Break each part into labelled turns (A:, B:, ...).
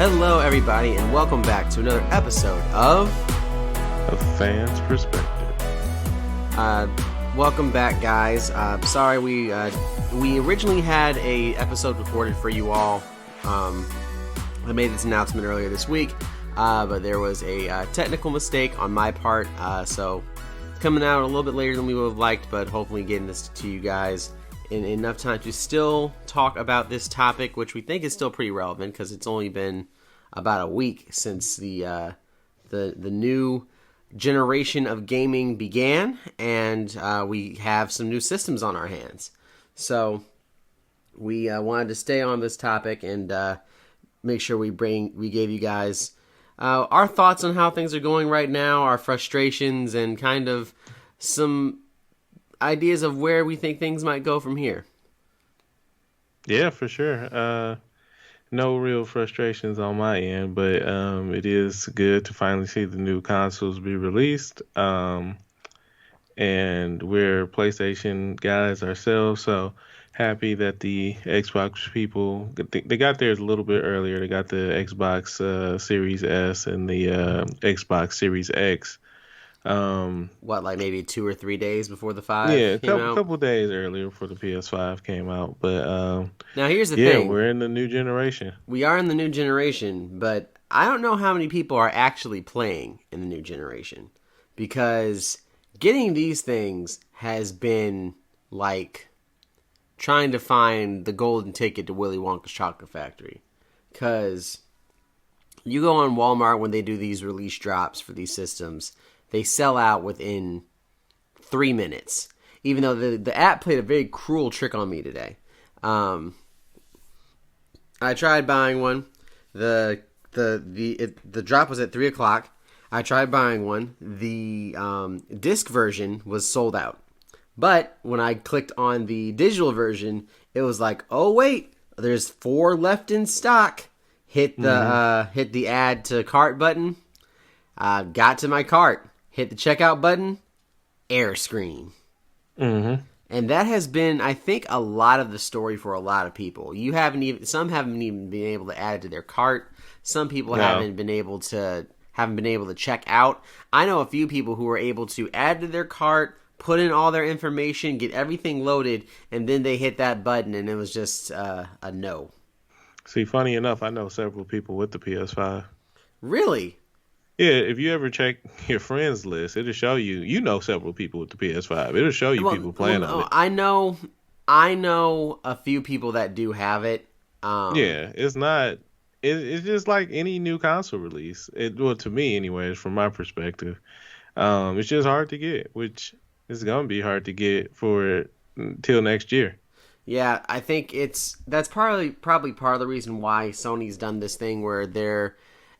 A: Hello, everybody, and welcome back to another episode of
B: A Fan's Perspective.
A: Welcome back, guys. Sorry, we originally had a episode recorded for you all. I made this announcement earlier this week, but there was a technical mistake on my part, so it's coming out a little bit later than we would have liked, but hopefully getting this to you guys in enough time to still talk about this topic, which we think is still pretty relevant because it's only been about a week since the new generation of gaming began, and we have some new systems on our hands. So we wanted to stay on this topic and make sure we gave you guys our thoughts on how things are going right now, our frustrations, and kind of some ideas of where we think things might go from here.
B: Yeah, for sure. No real frustrations on my end, but it is good to finally see the new consoles be released. And we're PlayStation guys ourselves, so happy that the Xbox people, they got theirs a little bit earlier. They got the Xbox Series S and the Xbox Series X.
A: Like maybe 2 or 3 days before the 5
B: Yeah,
A: came out?
B: couple days earlier before the PS5 came out. But
A: now here's the thing.
B: we're in the new generation.
A: We are in the new generation, but I don't know how many people are actually playing in the new generation, because getting these things has been like trying to find the golden ticket to Willy Wonka's chocolate factory. Because you go on Walmart when they do these release drops for these systems, they sell out within 3 minutes. Even though the app played a very cruel trick on me today. I tried buying one. The drop was at 3 o'clock. I tried buying one. The disc version was sold out. But when I clicked on the digital version, it was like, oh wait, there's 4 left in stock. Hit the add to cart button. Got to my cart. Hit the checkout button, error screen.
B: Mm-hmm.
A: And that has been, I think, a lot of the story for a lot of people. Some haven't even been able to add it to their cart. Some people haven't been able to check out. I know a few people who were able to add to their cart, put in all their information, get everything loaded, and then they hit that button, and it was just a no.
B: See, funny enough, I know several people with the PS5.
A: Really?
B: Yeah, if you ever check your friends list, it'll show you know several people with the PS5. It'll show you people playing on it.
A: I know a few people that do have it.
B: Yeah, it's not. It's just like any new console release. Well, to me, anyways, from my perspective, it's just hard to get, which is gonna be hard to get for till next year.
A: Yeah, I think that's probably part of the reason why Sony's done this thing where they're,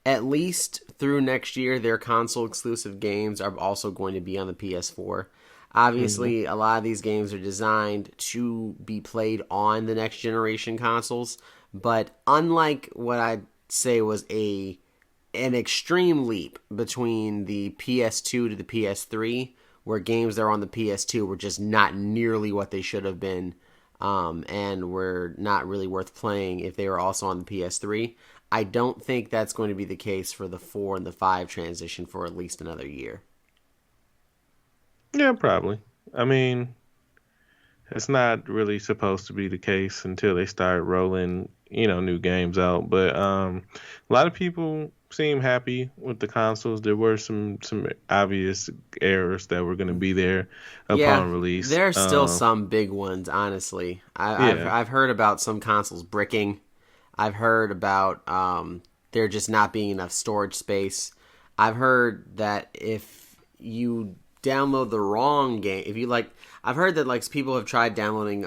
A: at least through next year, their console exclusive games are also going to be on the PS4. Obviously, a lot of these games are designed to be played on the next generation consoles, but unlike what I'd say was an extreme leap between the PS2 to the PS3, where games that are on the PS2 were just not nearly what they should have been, and were not really worth playing if they were also on the PS3. I don't think that's going to be the case for the 4 and the 5 transition for at least another year.
B: Yeah, probably. I mean, it's not really supposed to be the case until they start rolling, new games out. But a lot of people seem happy with the consoles. There were some obvious errors that were going to be there upon release.
A: There's still some big ones, honestly. I've heard about some consoles bricking. I've heard about there just not being enough storage space. I've heard that if you download the wrong game, I've heard that people have tried downloading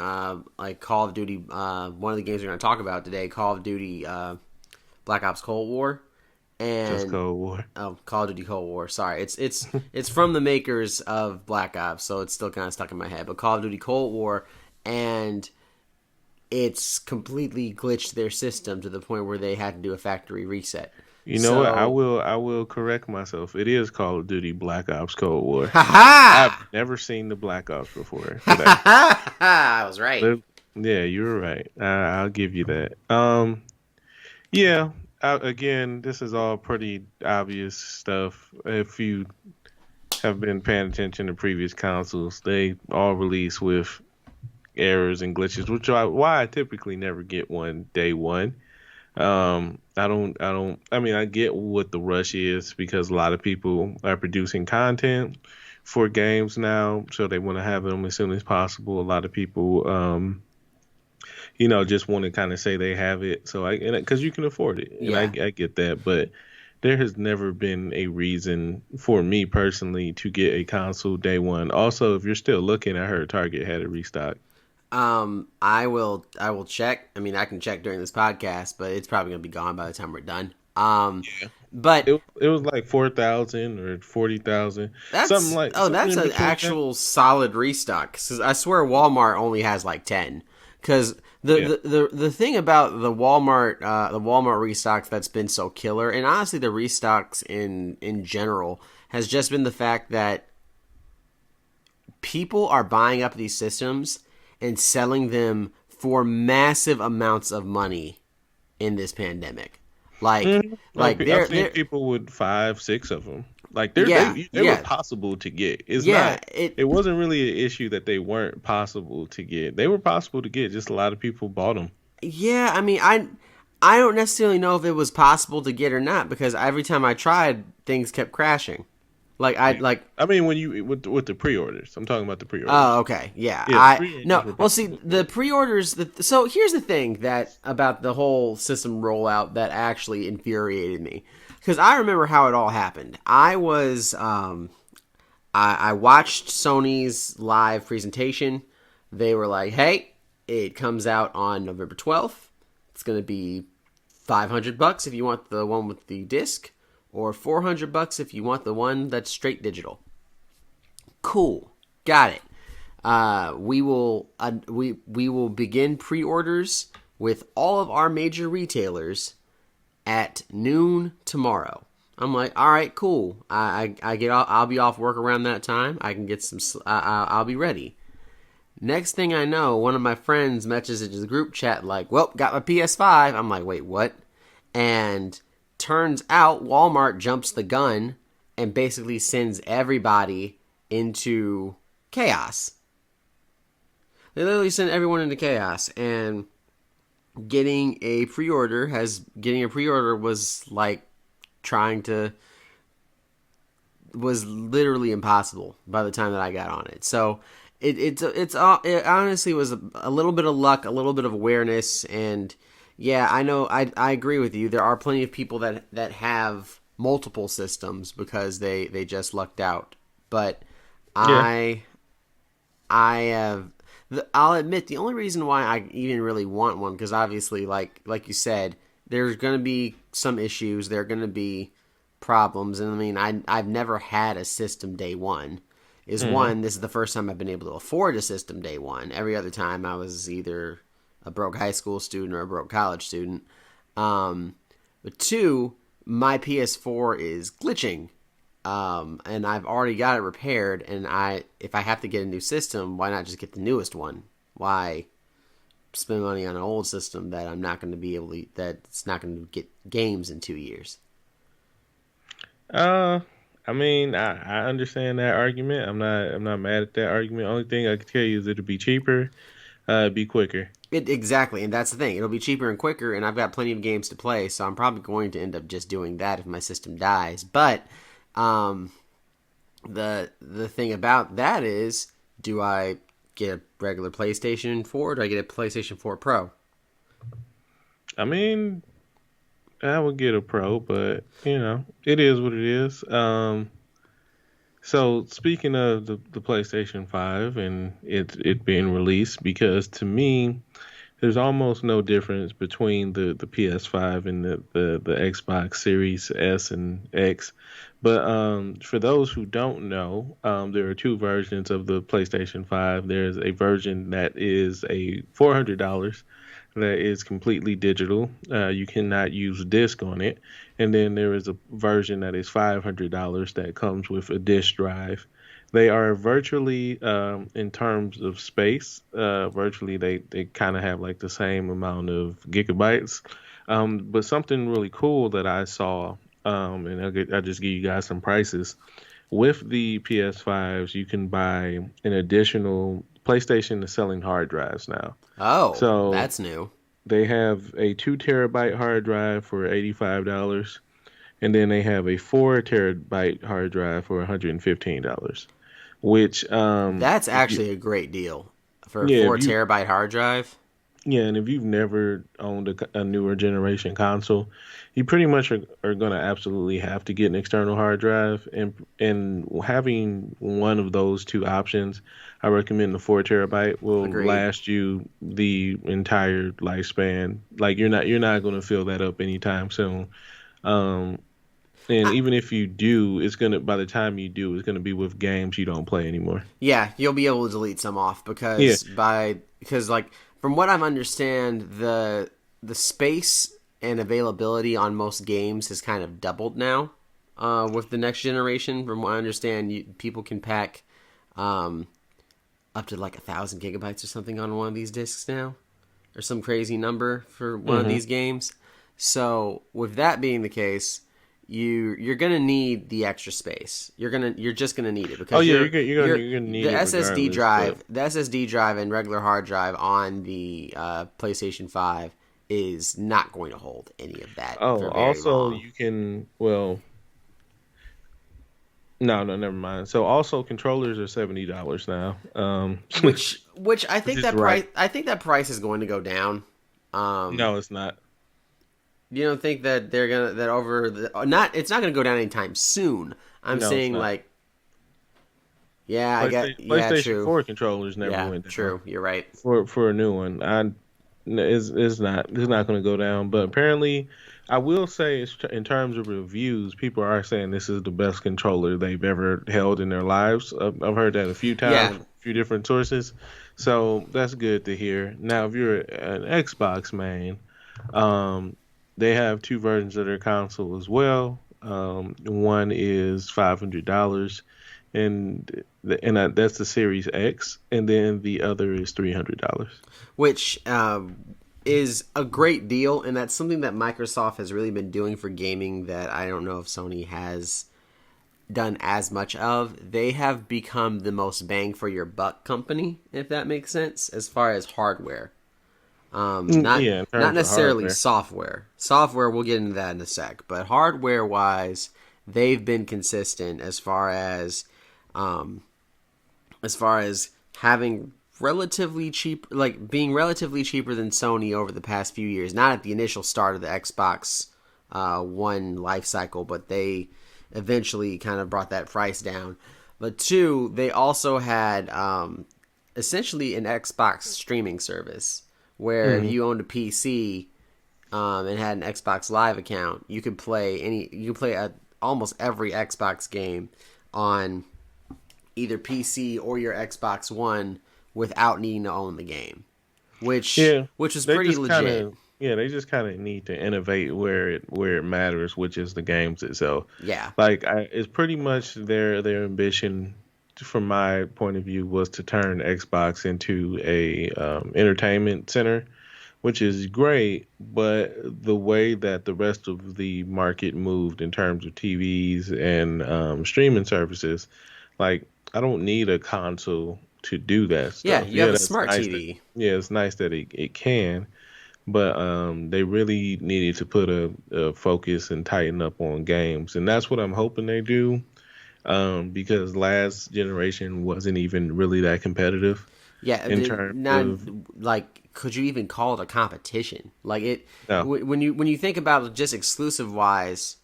A: Call of Duty. One of the games we're going to talk about today, Call of Duty Black Ops Cold War, and
B: just Cold War.
A: Oh, Call of Duty Cold War. Sorry, it's from the makers of Black Ops, so it's still kind of stuck in my head. But Call of Duty Cold War, and it's completely glitched their system to the point where they had to do a factory reset.
B: You know what? I will correct myself. It is Call of Duty Black Ops Cold War.
A: Ha
B: I've never seen the Black Ops before.
A: I was right.
B: Yeah, you were right. I'll give you that. Yeah, again, this is all pretty obvious stuff. If you have been paying attention to previous consoles, they all release with errors and glitches, which are why I typically never get one day one. I mean, I get what the rush is because a lot of people are producing content for games now, so they want to have them as soon as possible. A lot of people, just want to kind of say they have it, so because you can afford it, and
A: Yeah.
B: I get that, but there has never been a reason for me personally to get a console day one. Also, if you're still looking, I heard Target had a restock.
A: I will check. I mean, I can check during this podcast, but it's probably gonna be gone by the time we're done.
B: Yeah.
A: But
B: It was like 4,000 or 40,000, something
A: that's
B: in
A: an
B: between that.
A: actual solid restock. 'Cause I swear Walmart only has like 10. Because
B: Yeah.
A: the thing about the Walmart restocks that's been so killer, and honestly the restocks in general, has just been the fact that people are buying up these systems and selling them for massive amounts of money in this pandemic. Like
B: I've seen
A: they're
B: people with five, six of them. Like
A: yeah,
B: they were
A: yeah,
B: possible to get. It's
A: yeah.
B: not. It wasn't really an issue that they weren't possible to get. They were possible to get. Just a lot of people bought them.
A: Yeah, I mean, I don't necessarily know if it was possible to get or not because every time I tried, things kept crashing. Like I
B: Yeah.
A: like
B: I mean, when you with the pre-orders, I'm talking about the
A: Oh,
B: pre-orders.
A: okay. Yeah.
B: Yeah, the pre-orders were
A: Well, see,
B: possible.
A: the pre-orders so here's the thing that about the whole system rollout that actually infuriated me. Cuz I remember how it all happened. I watched Sony's live presentation. They were like, "Hey, it comes out on November 12th. It's going to be $500 if you want the one with the disc or $400 if you want the one that's straight digital." Cool. Got it. We will begin pre-orders with all of our major retailers at noon tomorrow. I'm like, all right, cool. I get off, I'll be off work around that time. I can get some. I'll be ready. Next thing I know, one of my friends messages the group chat like, "Well, got my PS5." I'm like, "Wait, what?" And turns out Walmart jumps the gun and basically sends everybody into chaos. They literally send everyone into chaos, and getting a pre-order was like trying to was literally impossible by the time that I got on it. So it honestly was a little bit of luck, a little bit of awareness, and yeah, I know I agree with you. There are plenty of people that have multiple systems because they just lucked out. But
B: Yeah.
A: I I have. I'll admit the only reason why I even really want one because obviously, like you said, there's going to be some issues. There are going to be problems, and I mean, I've never had a system day one. Is
B: Hmm.
A: one. This is the first time I've been able to afford a system day one. Every other time I was either a broke high school student or a broke college student. But two, my PS4 is glitching, and I've already got it repaired. And if I have to get a new system, why not just get the newest one? Why spend money on an old system that I'm not going to be able to that's not going to get games in 2 years?
B: Uh, I mean, I understand that argument. I'm not mad at that argument. Only thing I can tell you is it'll be cheaper, it'd be quicker.
A: Exactly, and that's the thing. It'll be cheaper and quicker, and I've got plenty of games to play, so I'm probably going to end up just doing that if my system dies. But um, the thing about that is, do I get a regular PlayStation 4 or do I get a PlayStation 4 Pro?
B: I mean, I would get a pro, but it is what it is. So speaking of the PlayStation 5 and it being released, because to me, there's almost no difference between the PS5 and the Xbox Series S and X. But for those who don't know, there are two versions of the PlayStation 5. There's a version that is a $400 that is completely digital. You cannot use disc on it. And then there is a version that is $500 that comes with a disk drive. They are virtually, in terms of space, virtually they kind of have like the same amount of gigabytes. But something really cool that I saw, and I'll just give you guys some prices. With the PS5s, you can buy an additional PlayStation is selling hard drives now.
A: Oh,
B: So
A: that's new.
B: they have a 2 terabyte hard drive for $85, and then they have a 4 terabyte hard drive for $115. Which,
A: That's
B: if you,
A: actually a great deal for a
B: yeah,
A: four
B: if you,
A: terabyte hard drive.
B: yeah, and if you've never owned a newer generation console, you pretty much are going to absolutely have to get an external hard drive. And having one of those two options, I recommend the 4 terabyte will
A: Agreed.
B: last you the entire lifespan. Like you're not going to fill that up anytime soon. Um, and
A: I,
B: even if you do, it's gonna by the time you do, it's gonna be with games you don't play anymore.
A: yeah, you'll be able to delete some off
B: Yeah.
A: because like from what I understand, the space and availability on most games has kind of doubled now with the next generation. From what I understand, people can pack um, up to like 1,000 gigabytes or something on one of these discs now, or some crazy number for one of
B: Hmm.
A: these games. So with that being the case, you're gonna need the extra space. You're just gonna need it
B: Oh
A: because
B: yeah, you're gonna need
A: the
B: it
A: SSD
B: regardless. But
A: drive, the SSD drive and regular hard drive on the PlayStation 5 is not going to hold any of that
B: oh,
A: for very
B: also
A: long.
B: you can well, no, never mind. So also controllers are $70 now.
A: Which I
B: Which
A: think
B: is
A: that
B: right.
A: price is going to go down. Um,
B: No, it's not.
A: You don't think that they're gonna that over the, not it's not gonna go down anytime soon. I'm
B: No, it's
A: saying
B: not.
A: like yeah, I get yeah,
B: PlayStation
A: true.
B: 4 controllers never
A: Yeah,
B: went down
A: true. You're right.
B: for a new one. It's not going to go down. But apparently, I will say in terms of reviews, people are saying this is the best controller they've ever held in their lives. I've heard that a few times
A: Yeah,
B: from a few different sources, so that's good to hear. Now, if you're an Xbox man, um, they have two versions of their console as well. One is $500, that's the Series X, and then the other is $300.
A: which is a great deal, and that's something that Microsoft has really been doing for gaming that I don't know if Sony has done as much of. They have become the most bang for your buck company, if that makes sense, as far as hardware.
B: Yeah, in
A: Not
B: terms of
A: necessarily
B: hardware.
A: software. Software, we'll get into that in a sec. But hardware wise, they've been consistent um, as far as having relatively cheap, like being relatively cheaper than Sony over the past few years. Not at the initial start of the Xbox One life cycle, but they eventually kind of brought that price down. But two, they also had essentially an Xbox streaming service where if
B: Hmm.
A: you owned a PC and had an Xbox Live account, you could play almost every Xbox game on either PC or your Xbox One without needing to own the game,
B: Yeah,
A: which was
B: they
A: pretty
B: just kind
A: legit.
B: of yeah, they just kind of need to innovate where it matters, which is the games itself.
A: Yeah,
B: Like it's pretty much their ambition, from my point of view, was to turn Xbox into a entertainment center, which is great. But the way that the rest of the market moved in terms of TVs and streaming services, like I don't need a console to do that
A: yeah,
B: stuff.
A: you have
B: Yeah,
A: a
B: that's
A: smart
B: nice that
A: TV.
B: yeah, it's nice that it can, but they really needed to put a focus and tighten up on games, and that's what I'm hoping they do. Because last generation wasn't even really that competitive
A: Yeah,
B: in terms
A: not
B: of
A: like could you even call it a competition? Like it
B: no.
A: when you think about it just exclusive wise,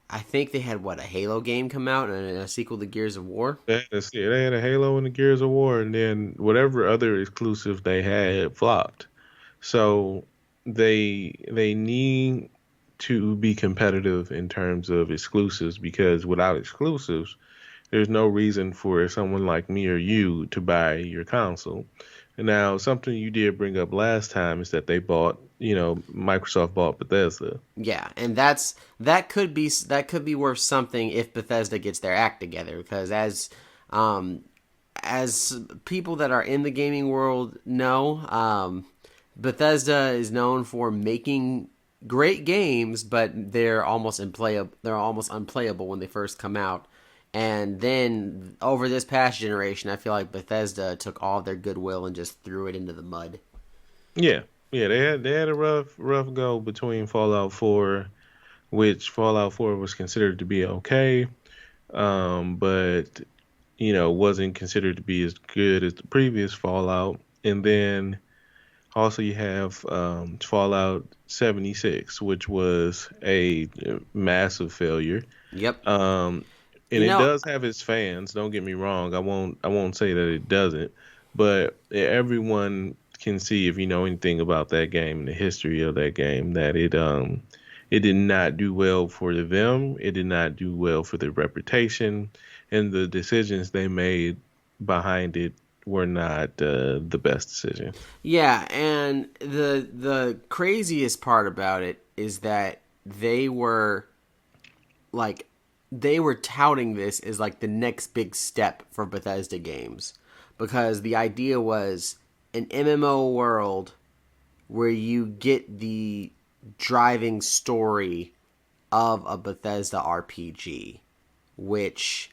A: I think they had what a Halo game come out and a sequel to Gears of War.
B: They had a Halo and the Gears of War, and then whatever other exclusive they had flopped. So they need to be competitive in terms of exclusives, because without exclusives, there's no reason for someone like me or you to buy your console. And now, something you did bring up last time is that Microsoft bought Bethesda.
A: Yeah, and that could be worth something if Bethesda gets their act together because um as people that are in the gaming world know, Bethesda is known for making great games, but they're almost unplayable. They're almost unplayable when they first come out. And then over this past generation, I feel like Bethesda took all of their goodwill and just threw it into the mud.
B: Yeah, yeah, they had a rough go between Fallout 4, which Fallout 4 was considered to be okay, but wasn't considered to be as good as the previous Fallout. And then also you have Fallout 76, which was a massive failure.
A: Yep.
B: Um, and
A: You
B: it
A: know,
B: does have its fans. Don't get me wrong. I won't say that it doesn't, but everyone can see if you know anything about that game and the history of that game that it did not do well for them. It did not do well for their reputation, and the decisions they made behind it were not the best decision.
A: yeah, and the craziest part about it is that they were like they were touting this as like the next big step for Bethesda games because the idea was an MMO world where you get the driving story of a Bethesda RPG, which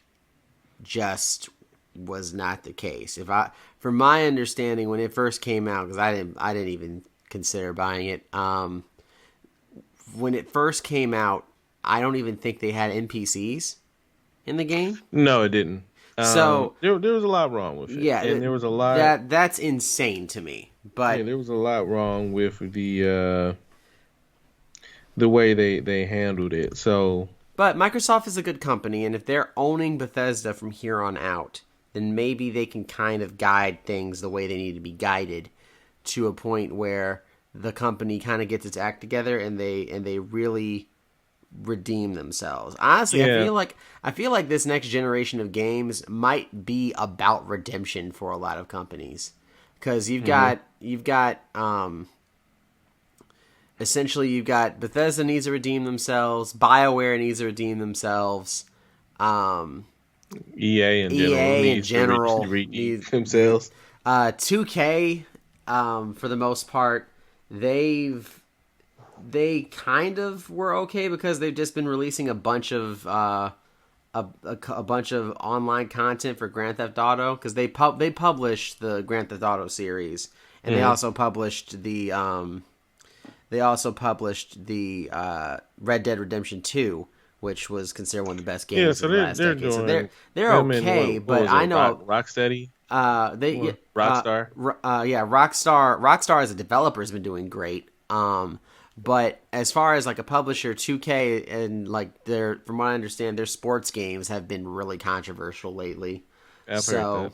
A: just was not the case. From my understanding, when it first came out, because I didn't even consider buying it. When it first came out, I don't even think they had NPCs in the game.
B: No, it didn't.
A: So
B: There was a lot wrong with it,
A: yeah,
B: and there was a lot.
A: that's insane to me.
B: Yeah,
A: But
B: there was a lot wrong with the way they handled it. So
A: But Microsoft is a good company, and if they're owning Bethesda from here on out, then maybe they can kind of guide things the way they need to be guided to a point where the company kind of gets its act together and they really redeem themselves. Honestly,
B: yeah,
A: I feel like this next generation of games might be about redemption for a lot of companies because essentially you've got Bethesda needs to redeem themselves, BioWare needs to redeem themselves,
B: EA in general
A: EA in
B: needs to
A: general
B: redeem
A: needs
B: themselves.
A: 2K for the most part they kind of were okay because they've just been releasing a bunch of a bunch of online content for Grand Theft Auto because they published the Grand Theft Auto series and they also published the Red Dead Redemption 2, which was considered one of the best
B: Yeah,
A: games
B: so
A: of the
B: they're
A: last
B: they're
A: decade. So
B: doing
A: they're
B: them in
A: okay,
B: what
A: but
B: was
A: I
B: it,
A: know
B: Rocksteady,
A: they
B: Rockstar.
A: yeah, Rockstar as a developer has been doing great. But as far as like a publisher, 2K and like from what I understand, their sports games have been really controversial lately.
B: I've heard
A: So
B: that.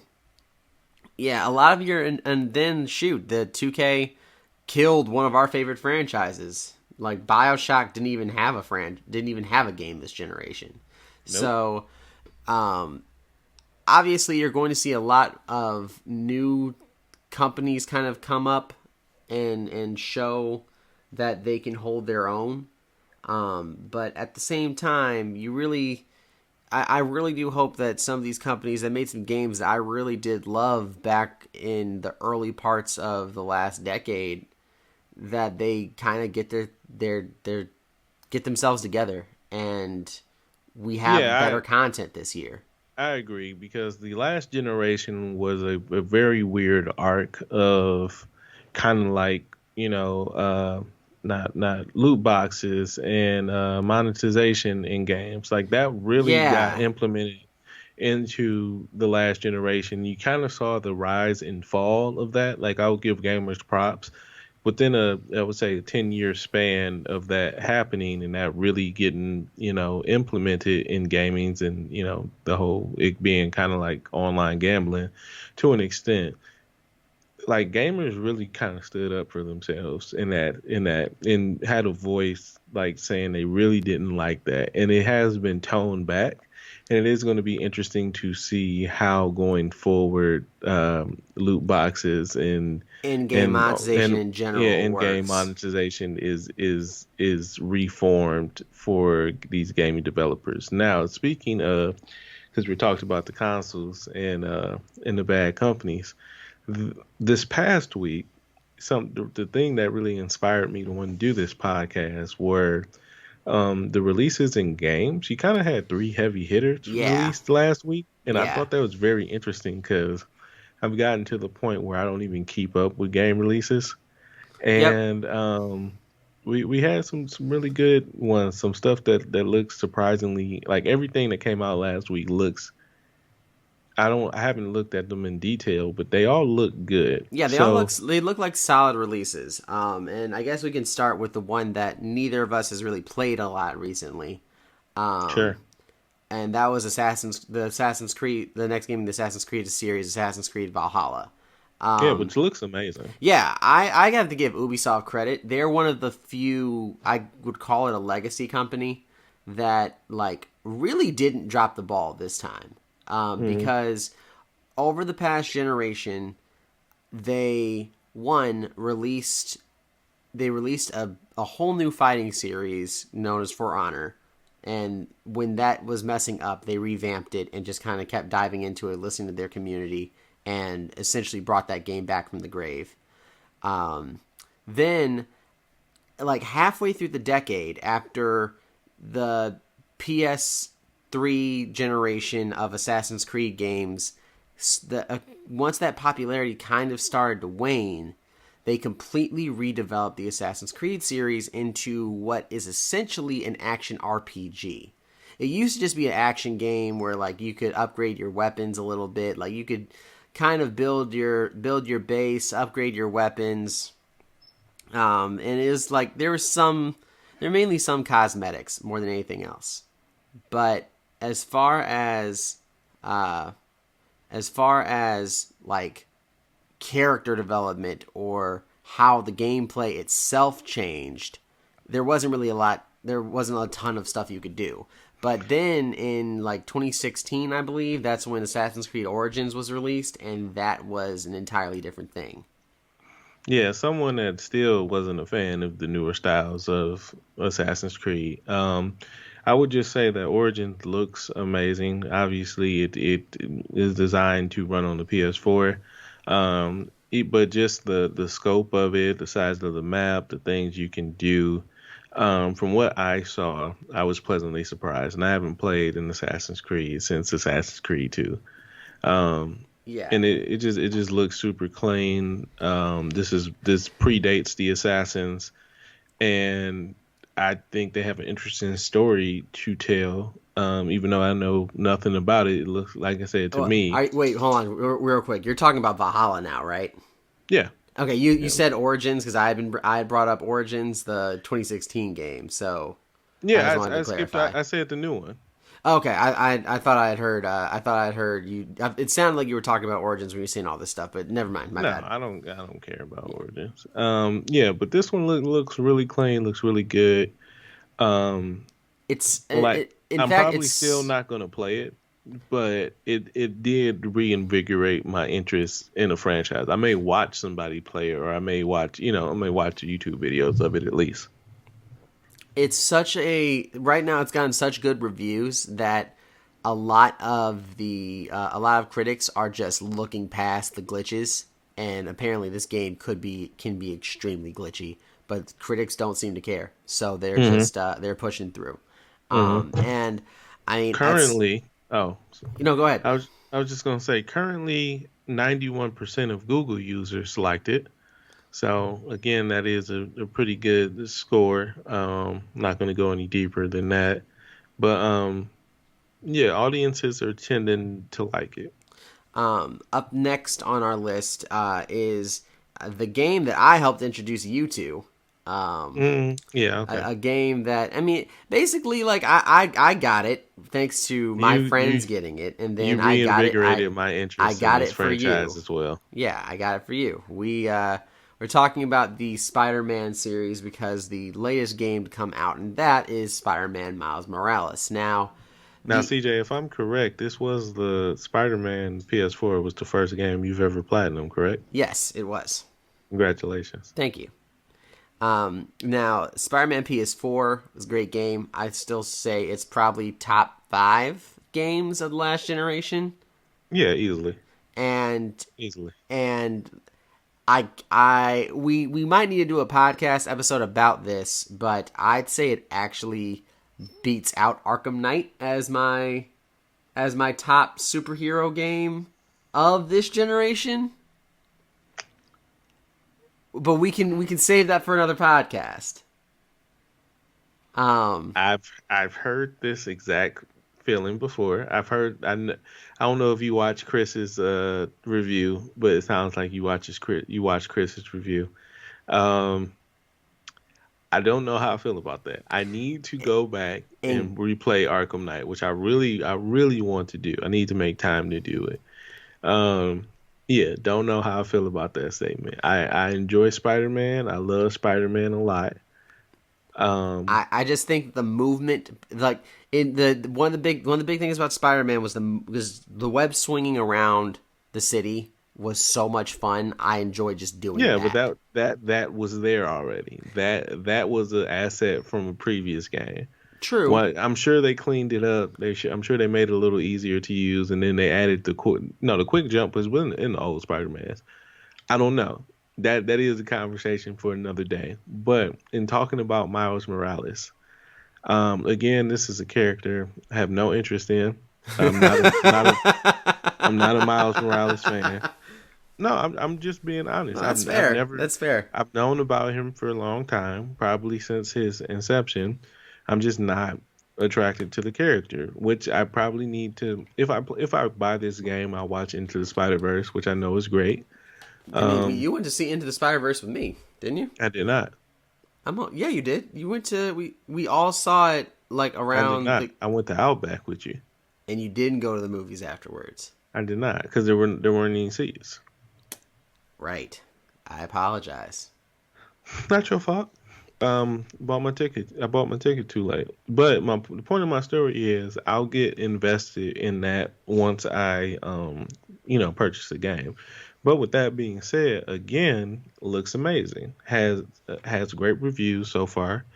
A: yeah, a lot of and then shoot, the 2K killed one of our favorite franchises. Like BioShock didn't even have a game this generation.
B: Nope.
A: So obviously you're going to see a lot of new companies kind of come up and show that they can hold their own. But at the same time, I really do hope that some of these companies that made some games that I really did love back in the early parts of the last decade, that they kind of get their get themselves together and we have
B: Yeah,
A: better content this year.
B: I agree because the last generation was a very weird arc of kind of like not loot boxes and monetization in games like that really got
A: Yeah,
B: implemented into the last generation. You kind of saw the rise and fall of that. Like I'll give gamers props within I would say a 10-year span of that happening and that really getting implemented in gamings and the whole it being kind of like online gambling to an extent. Like gamers really kind of stood up for themselves and had a voice like saying they really didn't like that, and it has been toned back. And it is going to be interesting to see how going forward loot boxes
A: in-game monetization
B: and
A: in
B: yeah,
A: general
B: in-game
A: works.
B: monetization is reformed for these gaming developers. Now, speaking of, because we talked about the consoles and the bad companies, this past week the thing that really inspired me to want to do this podcast were the releases in games. You kind of had three heavy hitters
A: Yeah,
B: released last week, and I
A: yeah,
B: thought that was very interesting because I've gotten to the point where I don't even keep up with game releases,
A: yep.
B: and we had some really good ones, some stuff that looks surprisingly like everything that came out last week looks. I haven't looked at them in detail, but they all look good.
A: Yeah,
B: So
A: they look like solid releases. And I guess we can start with the one that neither of us has really played a lot recently.
B: sure,
A: And that was Assassin's Creed, the next game in the Assassin's Creed series, Assassin's Creed Valhalla.
B: yeah, which looks amazing.
A: Yeah, I have to give Ubisoft credit. They're one of the few, I would call it a legacy company, that like really didn't drop the ball this time.
B: Hmm.
A: Because over the past generation, they one released a whole new fighting series known as For Honor. And when that was messing up, they revamped it and just kind of kept diving into it, listening to their community, and essentially brought that game back from the grave. Then, like halfway through the decade, after the PS3 generation of Assassin's Creed games, once that popularity kind of started to wane, they completely redeveloped the Assassin's Creed series into what is essentially an action RPG. It used to just be an action game where like you could upgrade your weapons a little bit, like you could kind of build your base, upgrade your weapons, and it was like there were mainly some cosmetics more than anything else. But as far as uh, as far as like character development or how the gameplay itself changed, there wasn't really a lot. There wasn't a ton of stuff you could do. But then in like 2016, I believe, that's when Assassin's Creed Origins was released, and that was an entirely different thing.
B: Yeah, someone that still wasn't a fan of the newer styles of Assassin's Creed. I would just say that Origins looks amazing. Obviously, it is designed to run on the PS4. But just the scope of it, the size of the map, the things you can do. From what I saw, I was pleasantly surprised, and I haven't played an Assassin's Creed since Assassin's Creed 2. Um,
A: Yeah.
B: and it just looks super clean. This predates the Assassins, and I think they have an interesting story to tell. Even though I know nothing about it, it looks like I said to
A: Oh,
B: me,
A: wait, hold on, real quick. You're talking about Valhalla now, right?
B: yeah,
A: Okay, you
B: yeah,
A: said Origins because I had brought up Origins, the 2016 game. So I just
B: yeah.
A: wanted to
B: I skipped. I,
A: clarify.
B: I said the new one.
A: Okay, I thought I had heard. I thought I had heard you. It sounded like you were talking about Origins when you were saying all this stuff, but never mind. My
B: No,
A: bad.
B: I don't care about Origins. Yeah, but this one looks really clean. Looks really good. Um, like
A: In
B: I'm
A: fact,
B: probably still
A: it's
B: not gonna play it, but it did reinvigorate my interest in a franchise. I may watch somebody play it, or I may watch YouTube videos of it at least.
A: such a right now. It's gotten such good reviews that a lot of critics are just looking past the glitches, and apparently this game can be extremely glitchy, but critics don't seem to care, so
B: Hmm.
A: they're pushing through.
B: Hmm.
A: And I mean, that's
B: Currently, oh,
A: go ahead.
B: I was just gonna say, currently 91% of Google users liked it. So again, that is a pretty good score. Not gonna go any deeper than that, but yeah, audiences are tending to like it.
A: Up next on our list is the game that I helped introduce you to. Um,
B: Yeah, okay.
A: a game that I mean, basically, like I got it thanks to my
B: You
A: friends
B: you
A: getting it, and
B: you
A: then
B: reinvigorated my
A: I
B: interest in
A: got
B: this
A: it for you.
B: franchise as well.
A: Yeah, I got it for you. We're talking about the Spider-Man series because the latest game to come out, and that is Spider-Man Miles Morales. Now,
B: Now,
A: the
B: CJ, if I'm correct, this was the Spider-Man PS4 was the first game you've ever platinum, correct?
A: yes, it was.
B: Congratulations.
A: Thank you. Now, Spider-Man PS4 was a great game. I'd still say it's probably top five games of the last generation,
B: Yeah, easily,
A: and
B: easily.
A: and We might need to do a podcast episode about this, but I'd say it actually beats out Arkham Knight as my top superhero game of this generation. But we can save that for another podcast.
B: I've heard this exact feeling before. I don't know if you watch Chris's review, but it sounds like you watch Chris's review. Um, I don't know how I feel about that. I need to go back and replay Arkham Knight, which I really want to do. I need to make time to do it. Yeah, don't know how I feel about that statement. I enjoy Spider-Man. I love Spider-Man a lot.
A: I just think the movement, like in one of the big things about Spider-Man was the web swinging around the city was so much fun. I enjoyed just doing that.
B: Yeah, but that was there already. That was an asset from a previous game.
A: True.
B: Well, I'm sure they cleaned it up. I'm sure they made it a little easier to use, and then they added the quick jump was in the old Spider-Mans. I don't know. That is a conversation for another day. But in talking about Miles Morales, again, this is a character I have no interest in. I'm not a Miles Morales fan. No, I'm just being honest.
A: No, that's fair. That's fair.
B: I've known about him for a long time, probably since his inception. I'm just not attracted to the character, which I probably need to. If I buy this game, I'll watch Into the Spider-Verse, which I know is great.
A: You went to see Into the Spider-Verse with me, didn't you?
B: I did not.
A: Yeah, you did. You went to we all saw it like around.
B: I went to Outback with you,
A: and you didn't go to the movies afterwards.
B: I did not because there weren't any seats.
A: Right. I apologize.
B: Not your fault. Bought my ticket. I bought my ticket too late. But the point of my story is I'll get invested in that once I purchase the game. But with that being said, again, looks amazing. Has great reviews so far.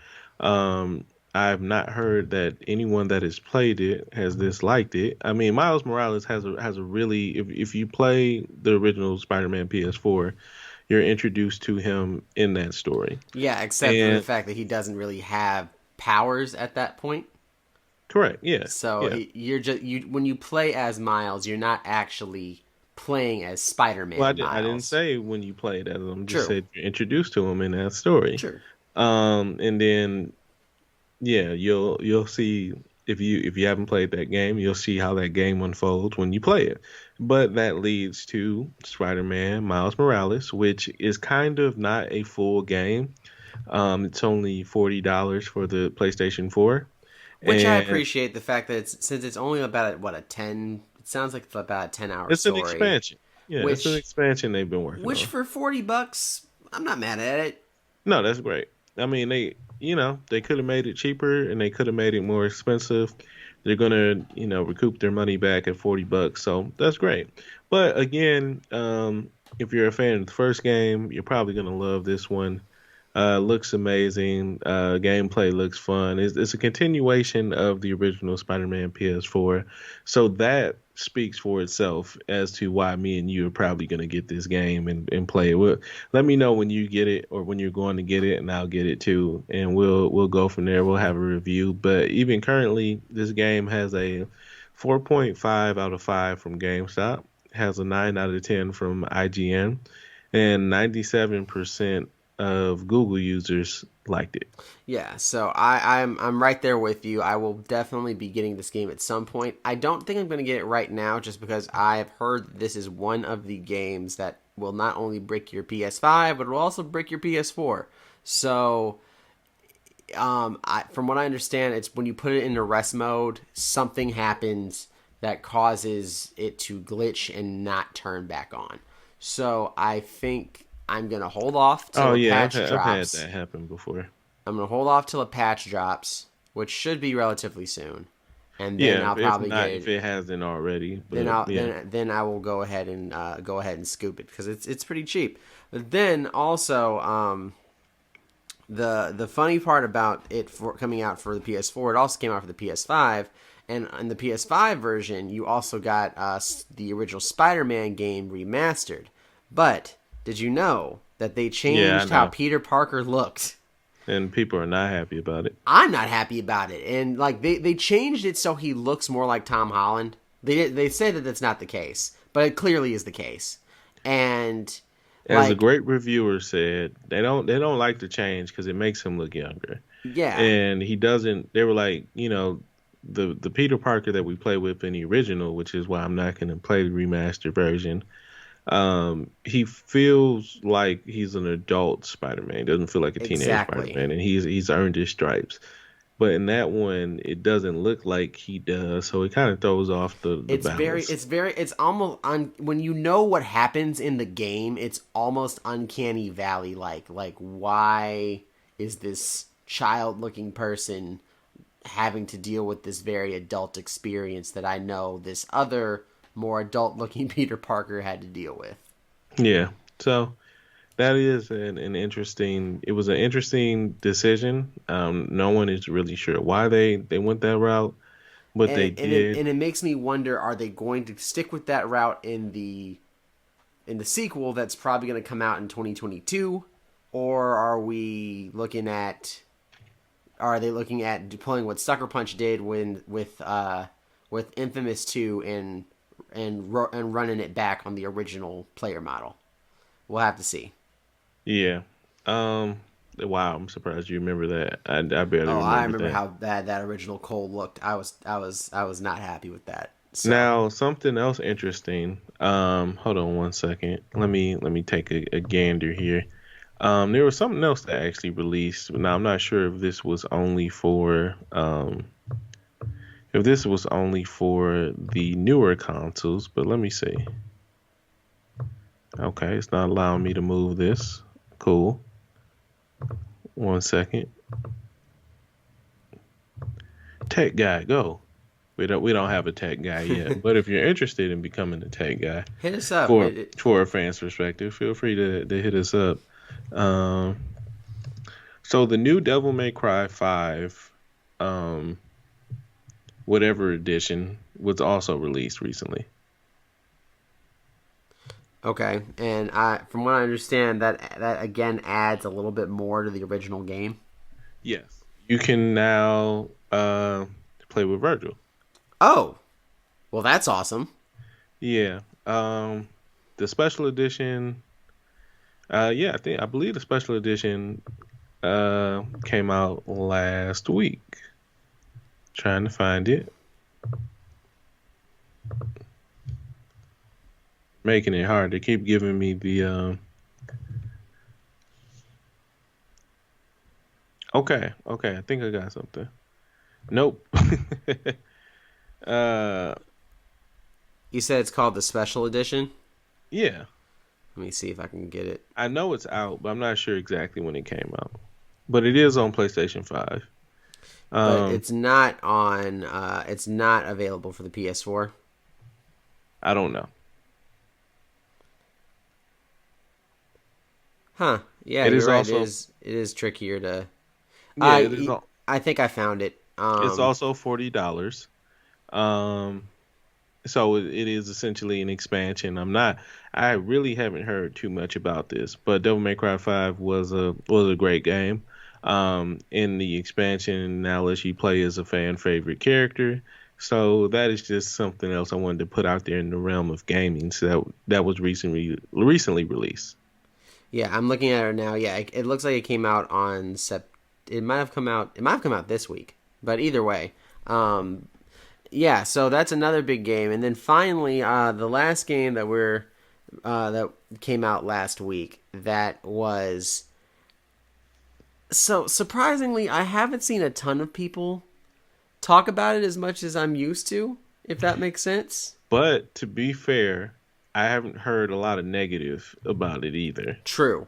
B: I've not heard that anyone that has played it has disliked it. I mean, Miles Morales has a really if you play the original Spider-Man PS4, you're introduced to him in that story.
A: Yeah, except for the fact that he doesn't really have powers at that point.
B: Correct. Yeah.
A: So you're when you play as Miles, you're not actually playing as Spider-Man.
B: Well,
A: Miles.
B: I didn't say when you played as him. Just said you're introduced to him in that story.
A: Sure.
B: And then you'll see if you haven't played that game, you'll see how that game unfolds when you play it. But that leads to Spider-Man Miles Morales, which is kind of not a full game. It's only $40 for the PlayStation 4.
A: Which I appreciate the fact that since it's only about a 10. It sounds like it's about a 10-hour story.
B: It's an expansion. Yeah, it's an expansion they've been working on.
A: Which for $40, I'm not mad at it.
B: No, that's great. I mean, they could have made it cheaper and they could have made it more expensive. They're gonna, recoup their money back at $40, so that's great. But again, if you're a fan of the first game, you're probably gonna love this one. Looks amazing. Gameplay looks fun. It's a continuation of the original Spider-Man PS4, so that speaks for itself as to why me and you are probably going to get this game and play it. Let me know when you get it or when you're going to get it, and I'll get it too, and we'll go from there. We'll have a review. But even currently, this game has a 4.5 out of 5 from GameStop, has a 9 out of 10 from IGN, and 97% of Google users liked it.
A: Yeah, so I'm right there with you. I will definitely be getting this game at some point. I don't think I'm going to get it right now just because I've heard that this is one of the games that will not only brick your PS5, but it will also brick your PS4. So, from what I understand, it's when you put it into rest mode, something happens that causes it to glitch and not turn back on. So, I think I'm going to hold off till a patch drops.
B: I've had that happen before.
A: I'm going to hold off till a patch drops, which should be relatively soon. And then I'll probably get it.
B: If it hasn't already.
A: But then I will go ahead and scoop it because it's pretty cheap. But then also the funny part about it coming out for the PS4, it also came out for the PS5. And in the PS5 version, you also got the original Spider-Man game remastered. But did you know that they
B: Yeah, I
A: changed how
B: know.
A: Peter Parker looked?
B: And people are not happy about it.
A: I'm not happy about it. And like they changed it so he looks more like Tom Holland. They say that that's not the case, but it clearly is the case. And
B: As a
A: like
B: great reviewer said, they don't like the change because it makes him look younger.
A: yeah,
B: And he doesn't. They were like, the Peter Parker that we play with in the original, which is why I'm not going to play the remastered version. He feels like he's an adult Spider-Man. He doesn't feel like a teenage
A: exactly.
B: Spider-Man, and he's earned his stripes. But in that one, it doesn't look like he does, so it kind of throws off the balance.
A: It's almost when you know what happens in the game, it's almost uncanny valley like why is this child looking person having to deal with this very adult experience that I know this other more adult looking Peter Parker had to deal with.
B: Yeah. So that is an interesting. It was an interesting decision. No one is really sure why they went that route, but
A: And
B: they did.
A: and it makes me wonder, are they going to stick with that route in the sequel that's probably going to come out in 2022, or are they looking at pulling what Sucker Punch did with Infamous 2 and running it back on the original player model? We'll have to see.
B: Yeah. Wow. I'm surprised you remember that. I barely
A: Oh, I
B: remember
A: remember
B: that.
A: how bad that original Cole looked. I was not happy with that. So,
B: Now, something else interesting. Hold on one second. Let me take a gander here. There was something else that actually released. Now, I'm not sure if this was only for the newer consoles, but let me see. Okay, it's not allowing me to move this. Cool. One second. Tech guy, go. We don't have a tech guy yet, but if you're interested in becoming a tech guy
A: hit us up.
B: for a fan's perspective, feel free to hit us up. Um, so the new Devil May Cry 5, um, whatever edition, was also released recently.
A: Okay, and from what I understand, that again adds a little bit more to the original game.
B: Yes, you can now play with Virgil.
A: Oh, well, that's awesome.
B: Yeah. The special edition. Yeah, I believe the special edition came out last week. Trying to find it. Making it hard. They keep giving me the. Okay, okay. I think I got something. Nope. uh,
A: You said it's called the special edition.
B: yeah.
A: Let me see if I can get it.
B: I know it's out, but I'm not sure exactly when it came out. But it is on PlayStation 5.
A: But it's not on. It's not available for the PS4.
B: I don't know.
A: Huh? Yeah,
B: It
A: you're
B: is
A: right.
B: also
A: It is trickier to.
B: yeah, it is.
A: I think I found it.
B: It's also $40. Um, so it is essentially an expansion. I really haven't heard too much about this, but Devil May Cry 5 was a great game. In the expansion now lets you play as a fan favorite character. So that is just something else I wanted to put out there in the realm of gaming. So that was recently released.
A: Yeah, I'm looking at it now. Yeah, it looks like it came out on It might have come out. It might have come out this week. But either way, yeah. So that's another big game. And then finally, the last game that came out last week that was so surprisingly, I haven't seen a ton of people talk about it as much as I'm used to. If that makes sense.
B: But to be fair, I haven't heard a lot of negative about it either,
A: True.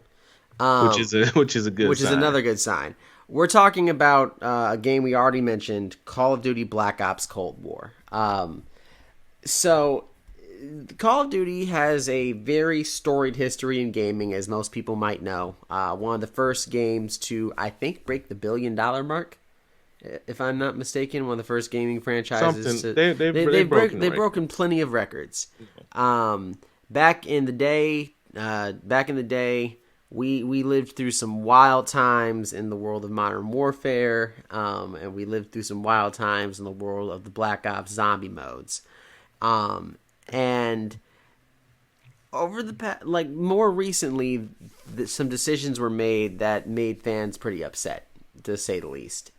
B: which is a good
A: Which is
B: sign.
A: another good sign. We're talking about a game we already mentioned, Call of Duty Black Ops Cold War. So, Call of Duty has a very storied history in gaming, as most people might know. One of the first games to, I think, break the $1 billion mark, if I'm not mistaken. One of the first gaming franchises.
B: They've broken
A: broken plenty of records. Back in the day, back in the day, we lived through some wild times in the world of Modern Warfare, and we lived through some wild times in the world of the Black Ops zombie modes. And over the past, like more recently, some decisions were made that made fans pretty upset, to say the least.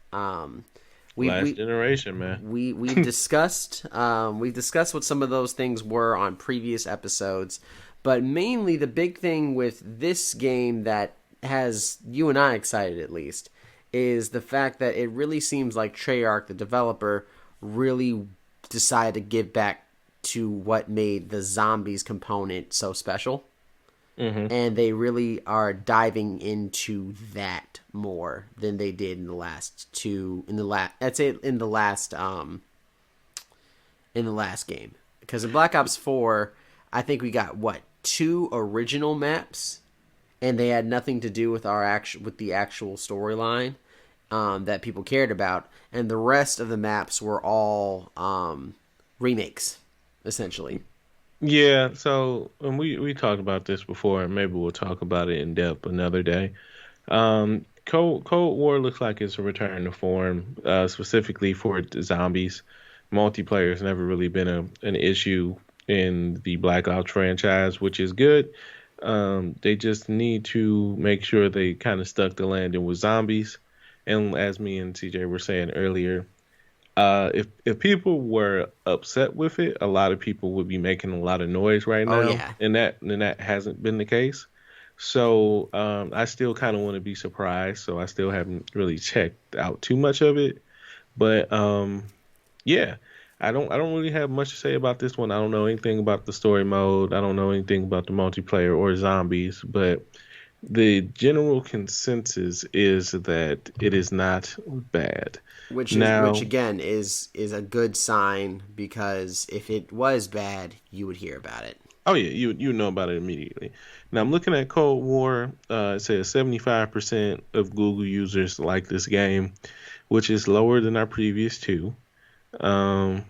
B: Last generation, man.
A: We've discussed what some of those things were on previous episodes, but mainly the big thing with this game that has you and I excited at least is the fact that it really seems like Treyarch, the developer, really decided to give back to what made the zombies component so special.
B: Mm-hmm.
A: And they really are diving into that more than they did in the last game. Because in Black Ops 4, I think we got 2 original maps, and they had nothing to do with the actual storyline that people cared about, and the rest of the maps were all remakes, essentially.
B: Yeah, so and we talked about this before, and maybe we'll talk about it in depth another day. Cold War looks like it's a return to form, specifically for the zombies. Multiplayer has never really been an issue in the Black Ops franchise, which is good. They just need to make sure they kind of stuck the landing with zombies. And as me and CJ were saying earlier, if people were upset with it, a lot of people would be making a lot of noise right now.
A: Oh yeah,
B: and that hasn't been the case. So I still kind of want to be surprised. So I still haven't really checked out too much of it. But yeah, I don't really have much to say about this one. I don't know anything about the story mode. I don't know anything about the multiplayer or zombies. But the general consensus is that it is not bad.
A: which
B: Now,
A: again is a good sign, because if it was bad, you would hear about it.
B: oh yeah, you know about it immediately. Now I'm looking at Cold War. It says 75% of Google users like this game, which is lower than our previous two. Um,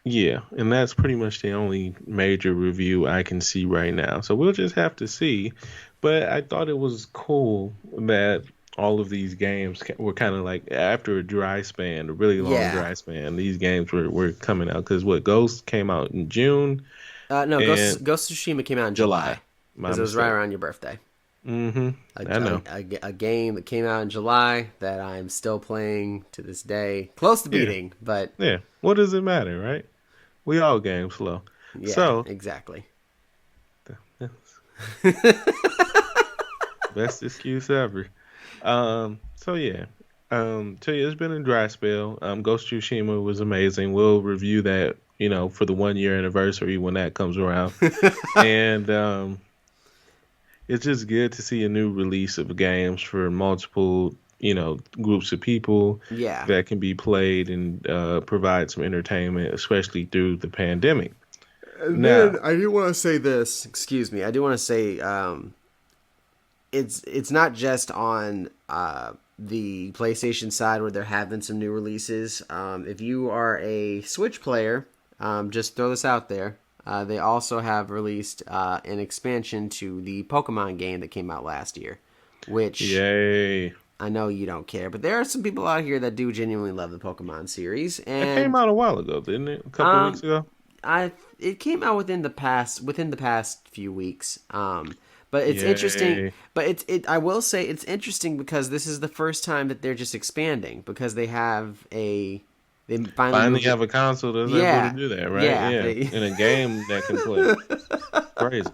B: yeah, and that's pretty much the only major review I can see right now. So we'll just have to see. But I thought it was cool that all of these games were kind of like after a dry span, a really long dry span. These games were coming out because Ghost came out in June.
A: No,
B: and
A: Ghost of Tsushima came out in July. Because it was right around your birthday.
B: Mm-hmm. I know.
A: A game that came out in July that I'm still playing to this day. Close to beating, but...
B: Yeah. What does it matter, right? We all game slow.
A: Yeah,
B: so,
A: exactly.
B: Best excuse ever. So yeah. It's been a dry spell. Ghost of Tsushima was amazing. We'll review that, for the 1-year anniversary when that comes around. And it's just good to see a new release of games for multiple, groups of people that can be played and provide some entertainment, especially through the pandemic.
A: And then I do want to say this. Excuse me. I do want to say it's not just on the PlayStation side where there have been some new releases. If you are a Switch player, just throw this out there. They also have released an expansion to the Pokemon game that came out last year, which
B: yay!
A: I know you don't care, but there are some people out here that do genuinely love the Pokemon series. And
B: it came out a while ago, didn't it? A couple weeks ago.
A: It came out within the past few weeks. But it's interesting. But I will say it's interesting because this is the first time that they're just expanding, because they finally
B: have a console that's able to do that, right? Yeah, in a game that can play. Crazy.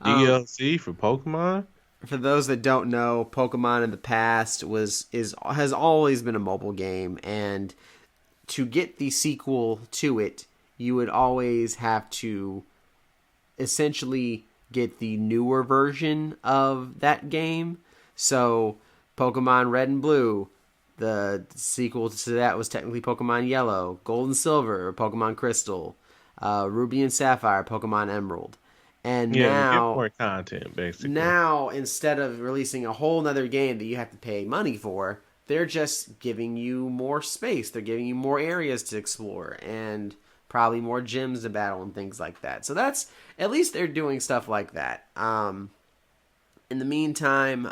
B: DLC for Pokemon.
A: For those that don't know, Pokemon in the past has always been a mobile game, and to get the sequel to it, you would always have to essentially get the newer version of that game. So, Pokemon Red and Blue, the sequel to that was technically Pokemon Yellow, Gold and Silver, Pokemon Crystal, Ruby and Sapphire, Pokemon Emerald. And now,
B: get more content, basically.
A: Now, instead of releasing a whole nother game that you have to pay money for, they're just giving you more space. They're giving you more areas to explore. And probably more gyms to battle and things like that. So that's, at least they're doing stuff like that. In the meantime,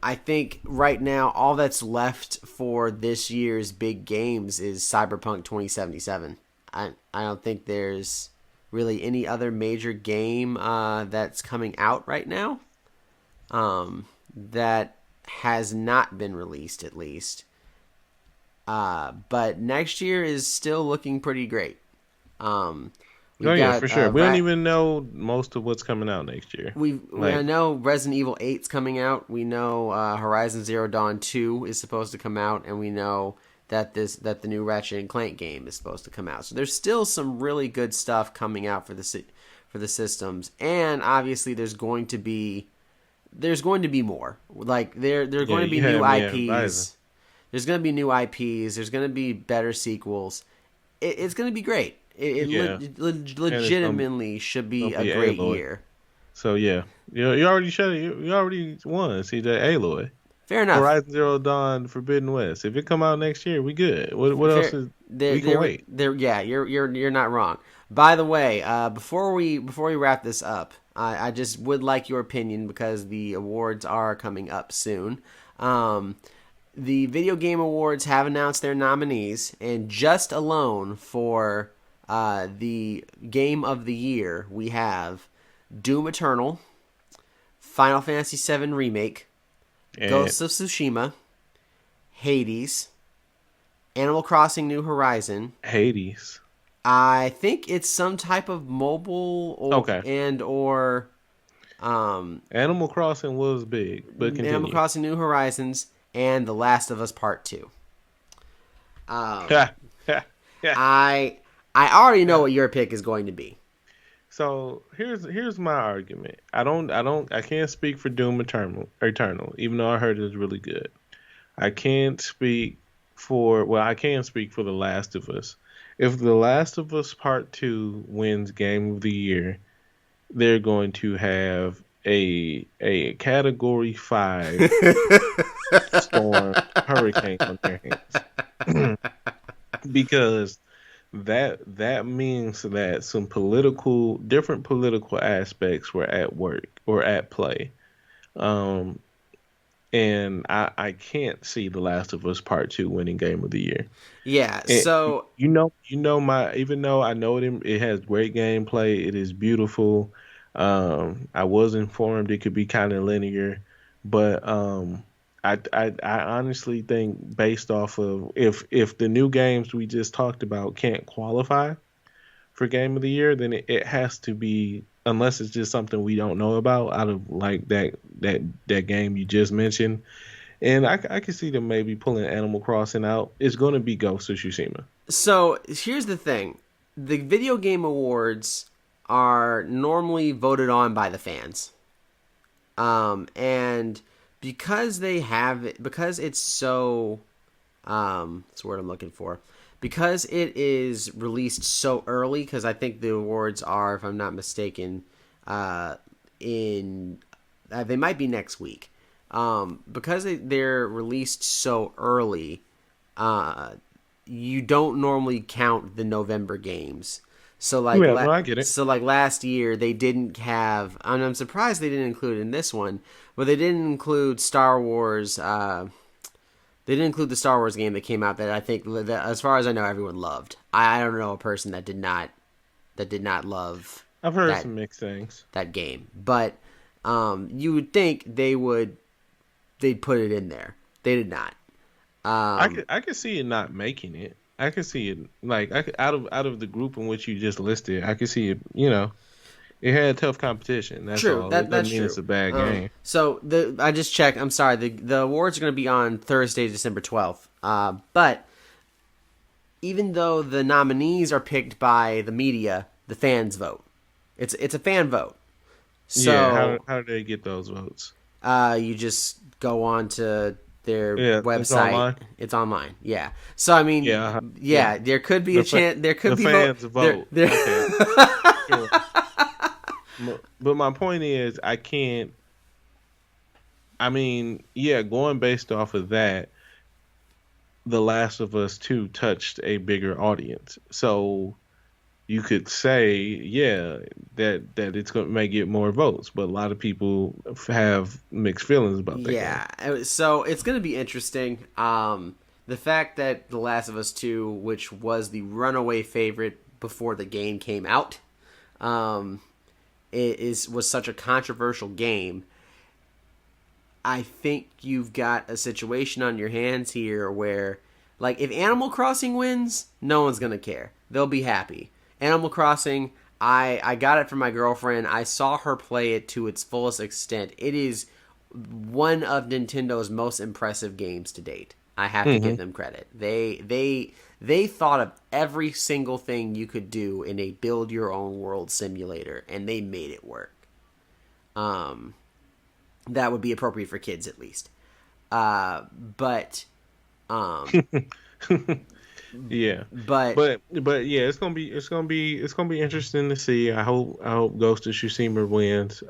A: I think right now all that's left for this year's big games is Cyberpunk 2077. I don't think there's really any other major game that's coming out right now that has not been released, at least. But next year is still looking pretty great.
B: For sure. We don't even know most of what's coming out next year.
A: We know Resident Evil 8's coming out. We know Horizon Zero Dawn 2 is supposed to come out, and we know that the new Ratchet and Clank game is supposed to come out. So there's still some really good stuff coming out for the systems, and obviously there's going to be more. Like there are going to be new IPs. There's going to be new IPs. There's going to be better sequels. It's going to be great. It legitimately should be a great year.
B: So yeah, you already shut it. You already won. See the Aloy.
A: Fair enough.
B: Horizon Zero Dawn, Forbidden West. If it come out next year, we good. What else is? We can wait.
A: Yeah, you're not wrong. By the way, before we wrap this up, I just would like your opinion because the awards are coming up soon. The Video Game Awards have announced their nominees, and just alone for the Game of the Year, we have Doom Eternal, Final Fantasy VII Remake, Ghosts of Tsushima, Hades, Animal Crossing New Horizon.
B: Hades.
A: I think it's some type of mobile or
B: Animal Crossing was big, but continue.
A: Animal Crossing New Horizons and The Last of Us Part 2. I already know what your pick is going to be.
B: So here's my argument. I can't speak for Doom Eternal, even though I heard it was really good. I can speak for The Last of Us. If The Last of Us Part 2 wins Game of the Year, they're going to have a Category 5 storm hurricane on their hands. Because that means that some different political aspects were at work or at play. And I can't see The Last of Us Part 2 winning Game of the Year.
A: Yeah,
B: and
A: so
B: even though I know it has great gameplay, it is beautiful. I was informed it could be kind of linear, but I honestly think based off of if the new games we just talked about can't qualify for Game of the Year, then it has to be, unless it's just something we don't know about out of like that game you just mentioned. And I can see them maybe pulling Animal Crossing out. It's going to be Ghost of Tsushima.
A: So here's the thing. The Video Game Awards are normally voted on by the fans. And because it's so, that's the word I'm looking for. Because it is released so early, because I think the awards are, if I'm not mistaken, they might be next week. Because they're released so early, you don't normally count the November games. So I get it. So like last year they didn't have, and I'm surprised they didn't include it in this one, but they didn't include Star Wars. They didn't include the Star Wars game that came out that I think, that, as far as I know, everyone loved. I don't know a person that did not love.
B: I've heard some mixed things.
A: That game, but you would think they'd put it in there. They did not.
B: I could see it not making it. I could see it out of the group in which you just listed. I could see it. It had tough competition. That's
A: true.
B: all.
A: That's
B: mean
A: true.
B: It's a bad game.
A: So I just checked. I'm sorry. The awards are going to be on Thursday, December 12th. But even though the nominees are picked by the media, the fans vote. It's a fan vote. So
B: yeah. How do they get those votes?
A: You just go on to their website. It's online. Yeah. So I mean, there could be a chance. There could be
B: fans vote. Okay. Sure. But my point is, I can't. I mean, going based off of that, The Last of Us 2 touched a bigger audience. So you could say, yeah, that it's going to may get more votes, but a lot of people have mixed feelings about that game.
A: Yeah, so it's going to be interesting. The fact that The Last of Us 2, which was the runaway favorite before the game came out, um, was such a controversial game. I think you've got a situation on your hands here where, like, if Animal Crossing wins, no one's going to care. They'll be happy. Animal Crossing, I got it from my girlfriend. I saw her play it to its fullest extent. It is one of Nintendo's most impressive games to date. I have to give
B: Hmm.
A: them credit. They thought of every single thing you could do in a build your own world simulator, and they made it work. Um, that would be appropriate for kids at least. But
B: Yeah.
A: but
B: But yeah, it's gonna be interesting to see. I hope Ghost of Tsushima wins.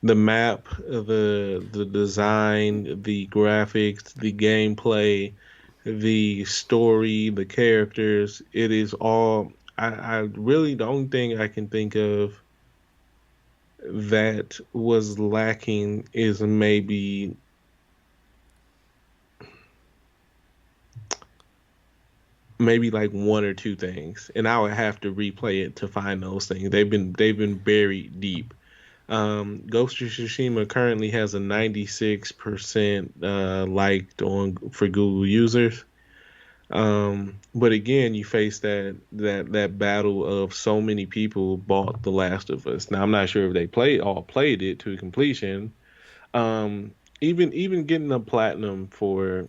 B: The map, the design, the graphics, the gameplay, the story, the characters, it is all I really the only thing I can think of that was lacking is maybe like one or two things, and I would have to replay it to find those things. They've been buried deep. Ghost of Tsushima currently has a 96% liked on for Google users. But again, you face that battle of so many people bought The Last of Us. Now I'm not sure if they played it to completion. Um, even getting a platinum for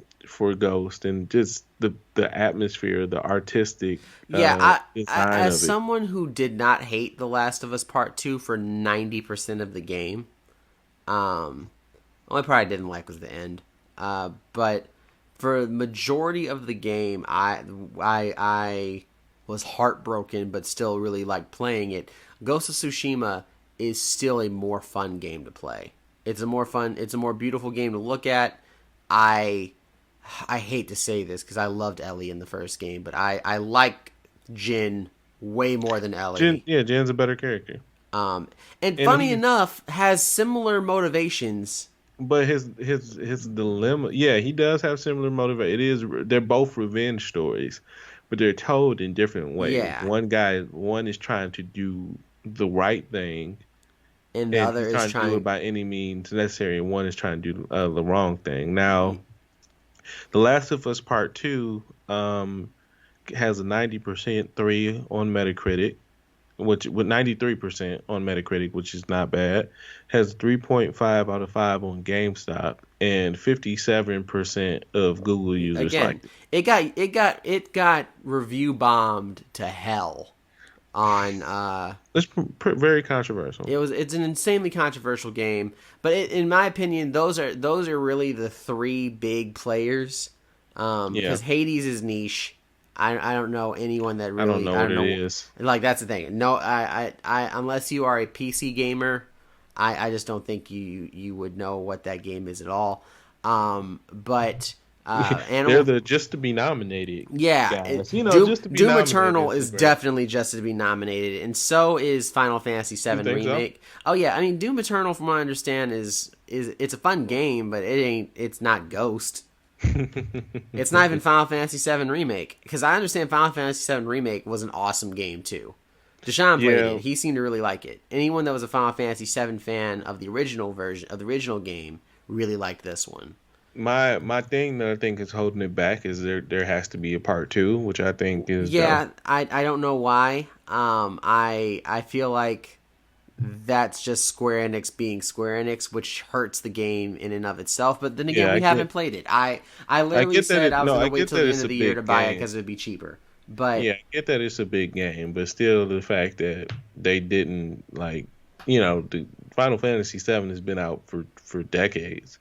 B: Ghost and just the atmosphere, the artistic
A: yeah,
B: design
A: as
B: of it.
A: someone who did not hate The Last of Us Part 2 for 90% of the game, only part I didn't like was the end. But for the majority of the game, I was heartbroken, but still really liked playing it. Ghost of Tsushima is still a more fun game to play. It's a more fun. It's a more beautiful game to look at. I I hate to say this because I loved Ellie in the first game, but I like Jin way more than
B: Jen,
A: Ellie.
B: yeah, Jen's a better character,
A: Um, and
B: and
A: funny
B: he's
A: enough, has similar motivations.
B: but his dilemma, yeah, he does have similar motivation. They're both revenge stories, but they're told in different ways.
A: Yeah,
B: One is trying to do the right thing,
A: and the
B: and
A: other
B: he's
A: is
B: trying to do it
A: trying.
B: by any means necessary, and one is trying to do the wrong thing. Now, The Last of Us Part Two has a 90% three on Metacritic, which with 93% on Metacritic, which is not bad, has 3.5 out of 5 on GameStop, and 57% of Google users
A: Again,
B: liked it.
A: it got review bombed to hell on
B: It's very controversial.
A: it's an insanely controversial game, but in my opinion, those are really the three big players.
B: Yeah,
A: Because Hades is niche. I don't know anyone that
B: I don't
A: really
B: know
A: I
B: what
A: don't
B: it
A: know.
B: is.
A: Like that's the thing. No, I unless you are a PC gamer, I just don't think you would know what that game is at all. But
B: They're
A: Animal
B: the just to be nominated
A: yeah,
B: guys. You know,
A: Doom
B: just to be
A: Doom
B: nominated
A: Eternal
B: is
A: is
B: super.
A: definitely just to be nominated, and so is Final Fantasy
B: You
A: VII
B: think so?
A: Remake. Oh yeah, I mean Doom Eternal, from what I understand, is it's a fun game, but it's not Ghost. It's not even Final Fantasy VII Remake, because I understand Final Fantasy VII Remake was an awesome game too. Deshaun played
B: Yeah,
A: it; he seemed to really like it. Anyone that was a Final Fantasy VII fan of the original version of the original game really liked this one.
B: my thing that I think is holding it back is there has to be a part two, which I think is dope.
A: Yeah, I don't know why. I feel like that's just Square Enix being Square Enix, which hurts the game in and of itself. But then again,
B: Yeah,
A: we haven't played it. I
B: I
A: literally
B: get that
A: said
B: it
A: I was
B: no,
A: gonna
B: I
A: wait
B: get
A: till
B: that
A: the end
B: it's
A: of
B: a
A: the year
B: big
A: to buy it
B: game.
A: because it would be cheaper. But
B: Yeah, I get that it's a big game, but still the fact that they didn't like, the Final Fantasy VII has been out for decades.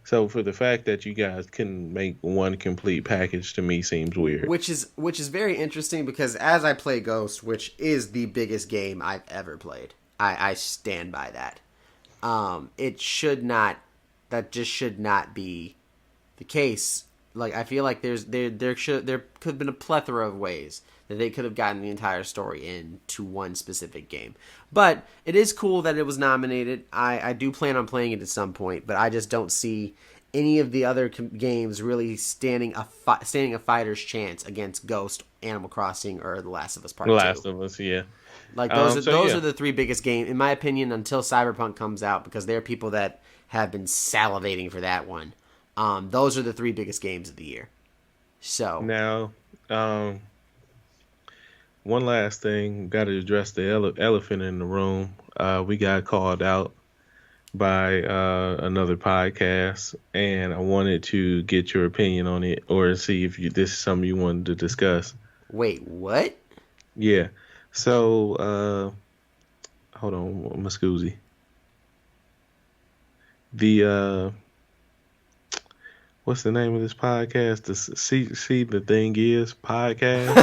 B: So for the fact that you guys couldn't make one complete package to me seems weird.
A: which is very interesting because as I play Ghost, which is the biggest game I've ever played, I stand by that. It should not that just should not be the case Like, I feel like there could have been a plethora of ways that they could have gotten the entire story into one specific game. But it is cool that it was nominated. I do plan on playing it at some point, but I just don't see any of the other games really standing a fighter's chance against Ghost, Animal Crossing, or The Last of Us Part
B: The
A: 2.
B: Last of Us, yeah.
A: Like, those are the three biggest games, in my opinion, until Cyberpunk comes out, because there are people that have been salivating for that one. Those are the three biggest games of the year. So
B: now, one last thing, got to address the elephant in the room. We got called out by another podcast, and I wanted to get your opinion on it, or see if this is something you wanted to discuss.
A: Wait, what?
B: Yeah. So, hold on, Muscoozy. What's the name of this podcast? The See the Thing Is podcast.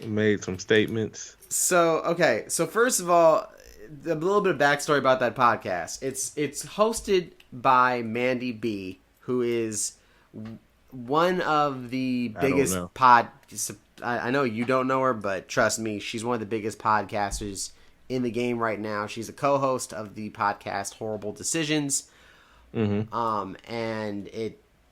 B: Made some statements.
A: So first of all, a little bit of backstory about that podcast. It's hosted by Mandy B, who is one of the biggest I know you don't know her, but trust me, she's one of the biggest podcasters in the game right now. She's a co-host of the podcast Horrible Decisions.
B: Mm-hmm.
A: And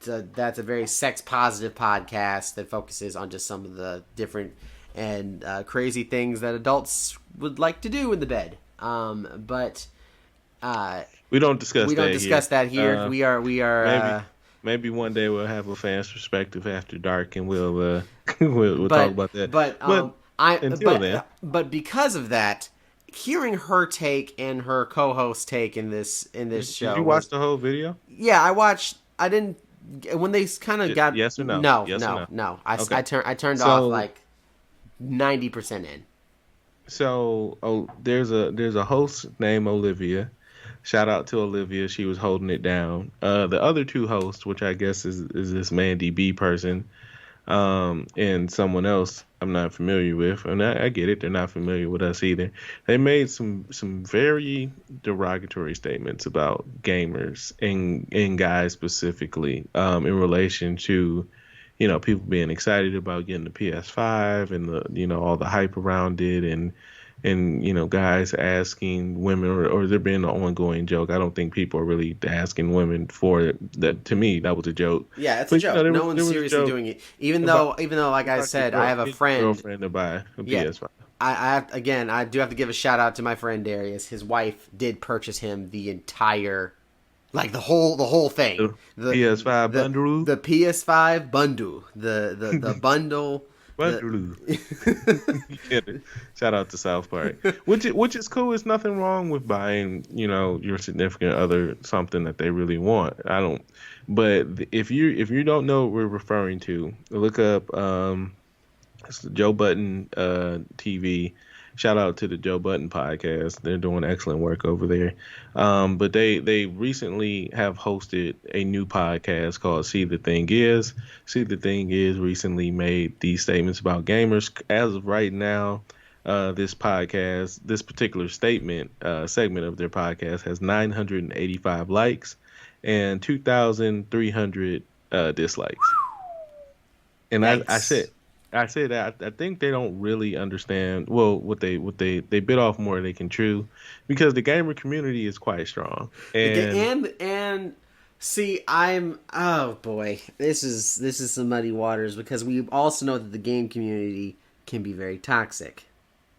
A: that's a very sex positive podcast that focuses on just some of the different and crazy things that adults would like to do in the bed. But
B: we don't discuss
A: that here. We are
B: maybe one day we'll have a fan's perspective after dark, and we'll talk about that.
A: But because of that, hearing her take and her co-host take in this show.
B: Did you watch the whole video?
A: Yeah, I watched. I didn't. When they kind of got
B: yes or no?
A: No,
B: yes
A: no,
B: or
A: no.
B: Okay.
A: I turned off like 90% in.
B: So there's a host named Olivia. Shout out to Olivia. She was holding it down. The other two hosts, which I guess is this Mandy B person, and someone else I'm not familiar with, and I get it, they're not familiar with us either. They made some very derogatory statements about gamers and guys specifically, in relation to, people being excited about getting the PS5 and all the hype around it, and guys asking women, or there being an ongoing joke. I don't think people are really asking women for it. That, to me, that was a joke.
A: Yeah, it's a joke. No one's seriously doing it. Even though, like I said, I have a friend.
B: Girlfriend to buy a PS5.
A: I do have to give a shout out to my friend Darius. His wife did purchase him the entire, like the whole thing.
B: The PS5 bundle.
A: The PS5 bundle. The bundle.
B: Shout out to South Park, which is cool. There's nothing wrong with buying, your significant other something that they really want. But if you don't know what we're referring to, look up Joe Button TV. Shout out to the Joe Button podcast. They're doing excellent work over there. But they recently have hosted a new podcast called See the Thing Is. See the Thing Is recently made these statements about gamers. As of right now, this particular segment of their podcast has 985 likes and 2,300 dislikes. And
A: Yikes.
B: I say that I think they don't really understand what they bit off more than they can chew, because the gamer community is quite strong.
A: And see, oh boy, this is some muddy waters, because we also know that the game community can be very toxic.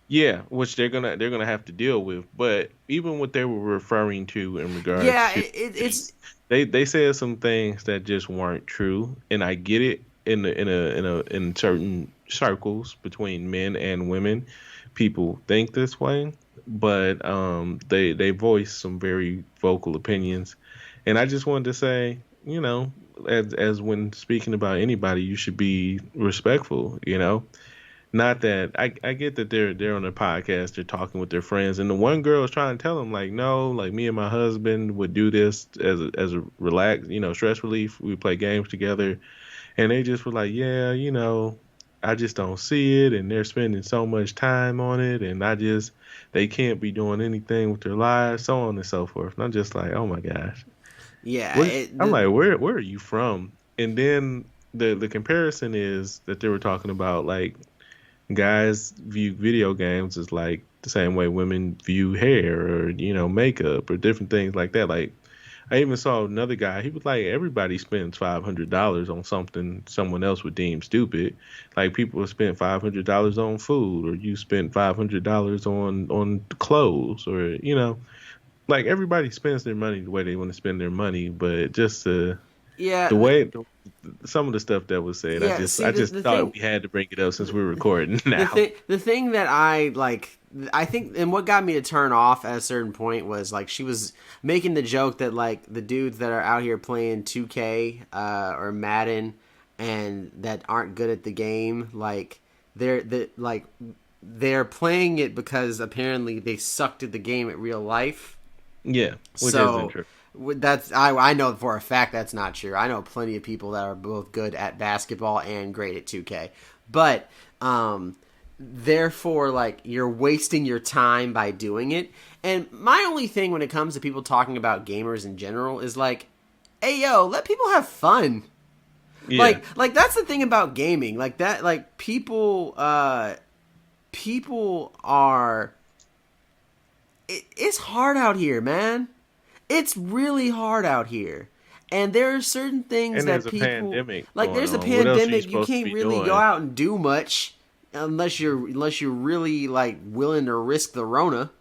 B: Yeah, which they're gonna have to deal with. But even what they were referring to in regards
A: it's
B: they said some things that just weren't true, and I get it. In certain circles between men and women, people think this way, but they voice some very vocal opinions, and I just wanted to say, as when speaking about anybody, you should be respectful. Not that I get that they're on their podcast, they're talking with their friends, and the one girl is trying to tell them, like, no, like, me and my husband would do this as a relax, stress relief. We play games together. And they just were like, yeah, I just don't see it. And they're spending so much time on it. And they can't be doing anything with their lives, so on and so forth. And I'm just like, oh my gosh.
A: Yeah,
B: I'm like, where are you from? And then the comparison is that they were talking about like guys view video games as like the same way women view hair or makeup or different things like that. Like I even saw another guy. He was like, everybody spends $500 on something someone else would deem stupid. Like people have spent $500 on food, or you spent $500 on clothes, or like everybody spends their money the way they want to spend their money. But just
A: yeah,
B: the way some of the stuff that was said,
A: yeah. See,
B: I
A: the
B: just thought
A: thing,
B: we had to bring it up since we're
A: the,
B: recording now.
A: the thing that I like, I think, and what got me to turn off at a certain point was like she was making the joke that like the dudes that are out here playing 2K or Madden and that aren't good at the game, like they're playing it because apparently they sucked at the game at real life.
B: Yeah, which isn't
A: So
B: true.
A: that's I know for a fact that's not true. I know plenty of people that are both good at basketball and great at 2K. But therefore like you're wasting your time by doing it. And my only thing when it comes to people talking about gamers in general is like, hey yo, let people have fun.
B: Yeah,
A: Like that's the thing about gaming. Like that like people are it's hard out here, man. It's really hard out here. And there are certain things
B: and there's
A: that
B: a
A: people
B: pandemic
A: like
B: going
A: there's a
B: on. What else are you
A: pandemic, you
B: supposed to
A: can't
B: be
A: really go
B: doing?
A: out and do much unless you're really like willing to risk the rona.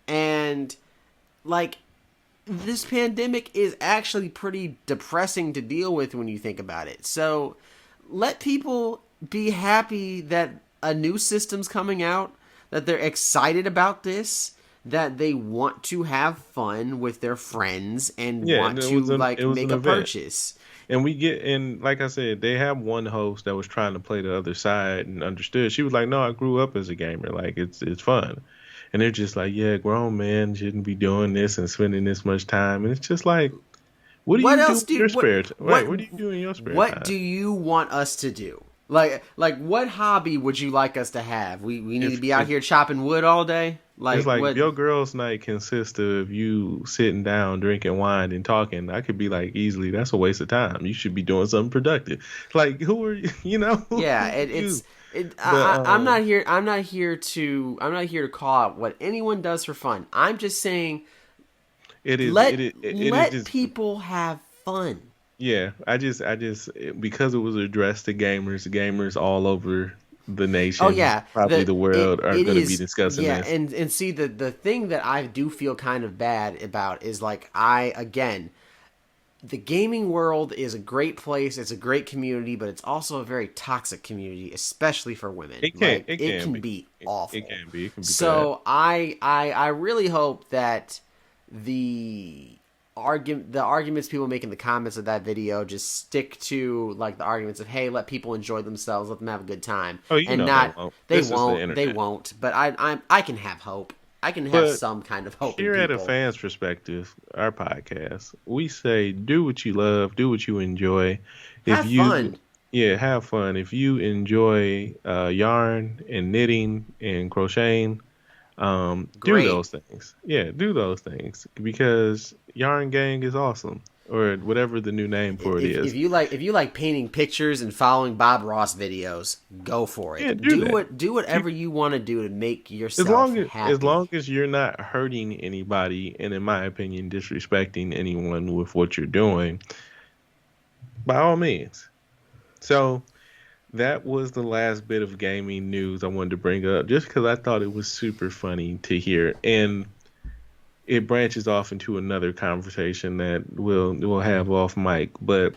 A: And like this pandemic is actually pretty depressing to deal with when you think about it. So let people be happy that a new system's coming out, that they're excited about this, that they want to have fun with their friends and
B: Yeah, and
A: want to
B: it
A: like
B: was
A: make
B: an
A: a
B: event.
A: purchase.
B: And like I said, they have one host that was trying to play the other side and understood. She was like, "No, I grew up as a gamer. Like it's fun." And they're just like, "Yeah, grown men shouldn't be doing this and spending this much time." And it's just like, what do
A: What
B: you do
A: else
B: in
A: do
B: your
A: what
B: spare time? Right?
A: what
B: What do you do in your spare
A: what
B: time?
A: do you want us to do? Like what hobby would you like us to have? We need to
B: If
A: be out
B: if
A: here chopping wood all day?
B: It's
A: Like
B: like if
A: what?
B: your girls' night consists of you sitting down, drinking wine, and talking, I could be like, easily, that's a waste of time. You should be doing something productive. Like, who are you?
A: Yeah,
B: Who are you? But
A: I'm not here. I'm not here to call out what anyone does for fun. I'm just saying
B: it is
A: let
B: just
A: people have fun.
B: yeah. I just because it was addressed to gamers all over the
A: Oh
B: nation,
A: yeah,
B: probably the world, are
A: it
B: going to be
A: is.
B: discussing
A: Yeah,
B: this.
A: and see the thing that I do feel kind of bad about is like I again the gaming world is a great place. It's a great community, but it's also a very toxic community, especially for women. Like
B: It
A: it
B: can
A: can
B: be.
A: be
B: It
A: awful.
B: can be. It can be bad.
A: So I really hope that the the arguments people make in the comments of that video just stick to like the arguments of hey, let people enjoy themselves, let them have a good time,
B: Oh, you
A: and
B: know they
A: not
B: won't.
A: they
B: This is the
A: won't they
B: internet.
A: won't. But I can have hope. I can have
B: But
A: some kind of hope in
B: here at a
A: people.
B: fan's perspective, our podcast, we say do what you love, do what you enjoy. If
A: Have
B: you,
A: fun.
B: yeah, have fun. If you enjoy yarn and knitting and crocheting, do
A: Great.
B: those things. Yeah, do those things because Yarn Gang is awesome, or whatever the new name for it is.
A: If you like painting pictures and following Bob Ross videos, go for
B: Yeah,
A: it.
B: do that.
A: Do
B: Keep
A: whatever you want to do to make
B: as
A: yourself
B: long as
A: happy.
B: long as you're not hurting anybody, and in my opinion, disrespecting anyone with what you're doing, by all means. So that was the last bit of gaming news I wanted to bring up, just because I thought it was super funny to hear, and it branches off into another conversation that we'll have off mic. But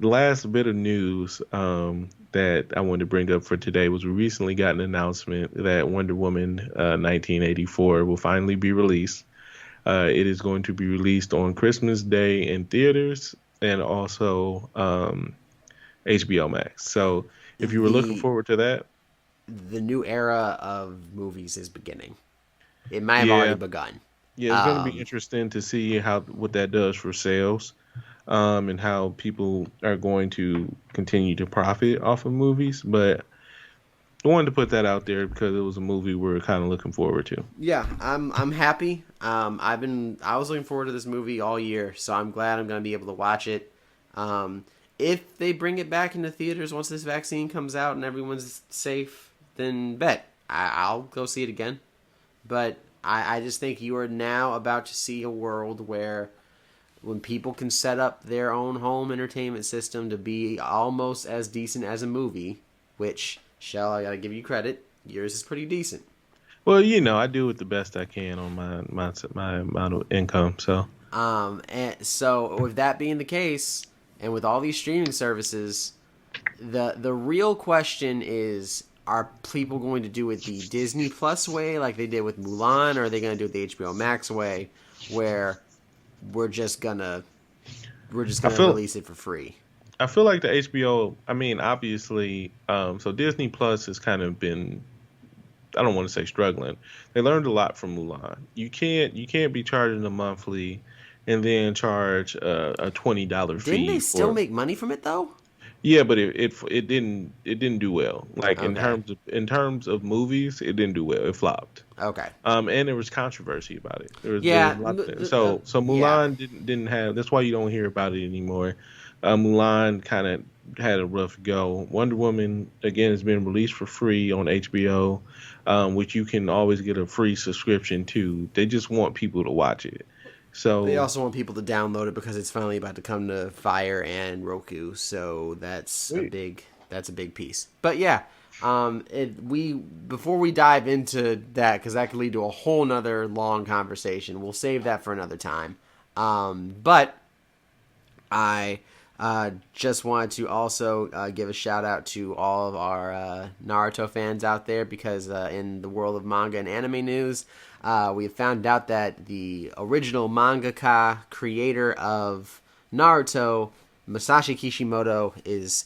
B: the last bit of news that I wanted to bring up for today was we recently got an announcement that Wonder Woman 1984 will finally be released. It is going to be released on Christmas Day in theaters and also HBO Max. So if you were looking
A: The
B: forward to that,
A: the new era of movies is beginning. It might have already
B: yeah,
A: begun.
B: yeah, it's going to be
A: Um,
B: interesting to see how what that does for sales, and how people are going to continue to profit off of movies. But I wanted to put that out there because it was a movie we're kind of looking forward to.
A: Yeah, I'm happy. I was looking forward to this movie all year, so I'm glad I'm going to be able to watch it. If they bring it back into theaters once this vaccine comes out and everyone's safe, then I'll go see it again. But I just think you are now about to see a world where when people can set up their own home entertainment system to be almost as decent as a movie, which, Shell, I gotta give you credit, yours is pretty decent.
B: Well, I do it the best I can on my amount of income. So,
A: and so with that being the case, and with all these streaming services, the real question is: are people going to do it the Disney Plus way, like they did with Mulan, or are they going to do it the HBO Max way, where we're just gonna release it for free?
B: I feel like the HBO. I mean, obviously, so Disney Plus has kind of been. I don't want to say struggling. They learned a lot from Mulan. You can't be charging a monthly, and then charge a $20 fee.
A: Didn't they still make money from it though?
B: Yeah, but it didn't do well. Like
A: Okay.
B: in terms of movies, it didn't do well. It flopped.
A: Okay.
B: And there was controversy about it. There was
A: Yeah.
B: a lot so Mulan didn't have. That's why you don't hear about it anymore. Mulan kind of had a rough go. Wonder Woman again has been released for free on HBO, which you can always get a free subscription to. They just want people to watch it. So
A: They also want people to download it because it's finally about to come to Fire and Roku. So that's a big piece. But yeah, before we dive into that, because that could lead to a whole nother long conversation, we'll save that for another time. But I just wanted to also give a shout out to all of our Naruto fans out there, because in the world of manga and anime news, we have found out that the original mangaka creator of Naruto, Masashi Kishimoto, is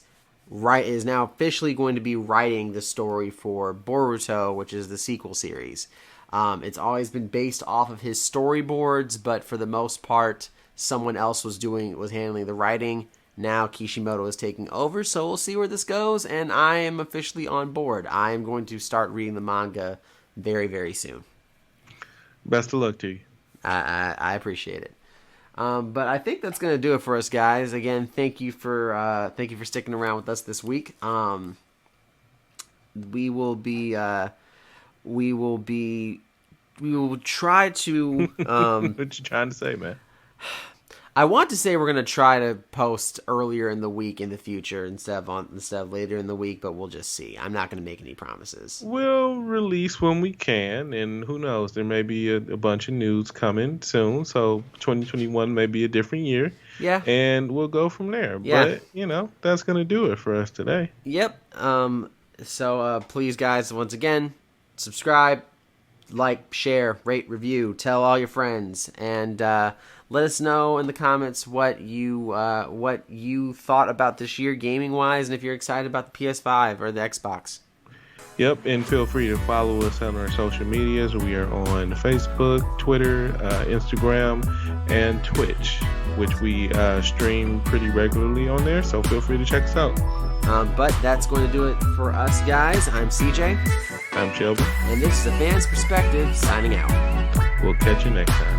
A: now officially going to be writing the story for Boruto, which is the sequel series. It's always been based off of his storyboards, but for the most part, someone else was handling the writing. Now Kishimoto is taking over, so we'll see where this goes, and I am officially on board. I am going to start reading the manga very, very soon.
B: best of luck to you.
A: I appreciate it. But I think that's going to do it for us, guys. Again, thank you for sticking around with us this week. We will try to.
B: What you trying to say, man?
A: I want to say we're going to try to post earlier in the week in the future instead of later in the week, but we'll just see. I'm not going to make any promises.
B: We'll release when we can, and who knows? There may be a bunch of news coming soon, so 2021 may be a different year.
A: Yeah.
B: And we'll go from there.
A: Yeah.
B: But, that's going to do it for us today.
A: Yep. So please, guys, once again, subscribe, like, share, rate, review, tell all your friends, and let us know in the comments what you thought about this year gaming wise, and if you're excited about the PS5 or the Xbox.
B: Yep, and feel free to follow us on our social medias. We are on Facebook, Twitter, Instagram, and Twitch, which we stream pretty regularly on there, so feel free to check us out.
A: But that's going to do it for us, guys. I'm CJ.
B: I'm Shelby.
A: And this is A Fan's Perspective, signing out.
B: We'll catch you next time.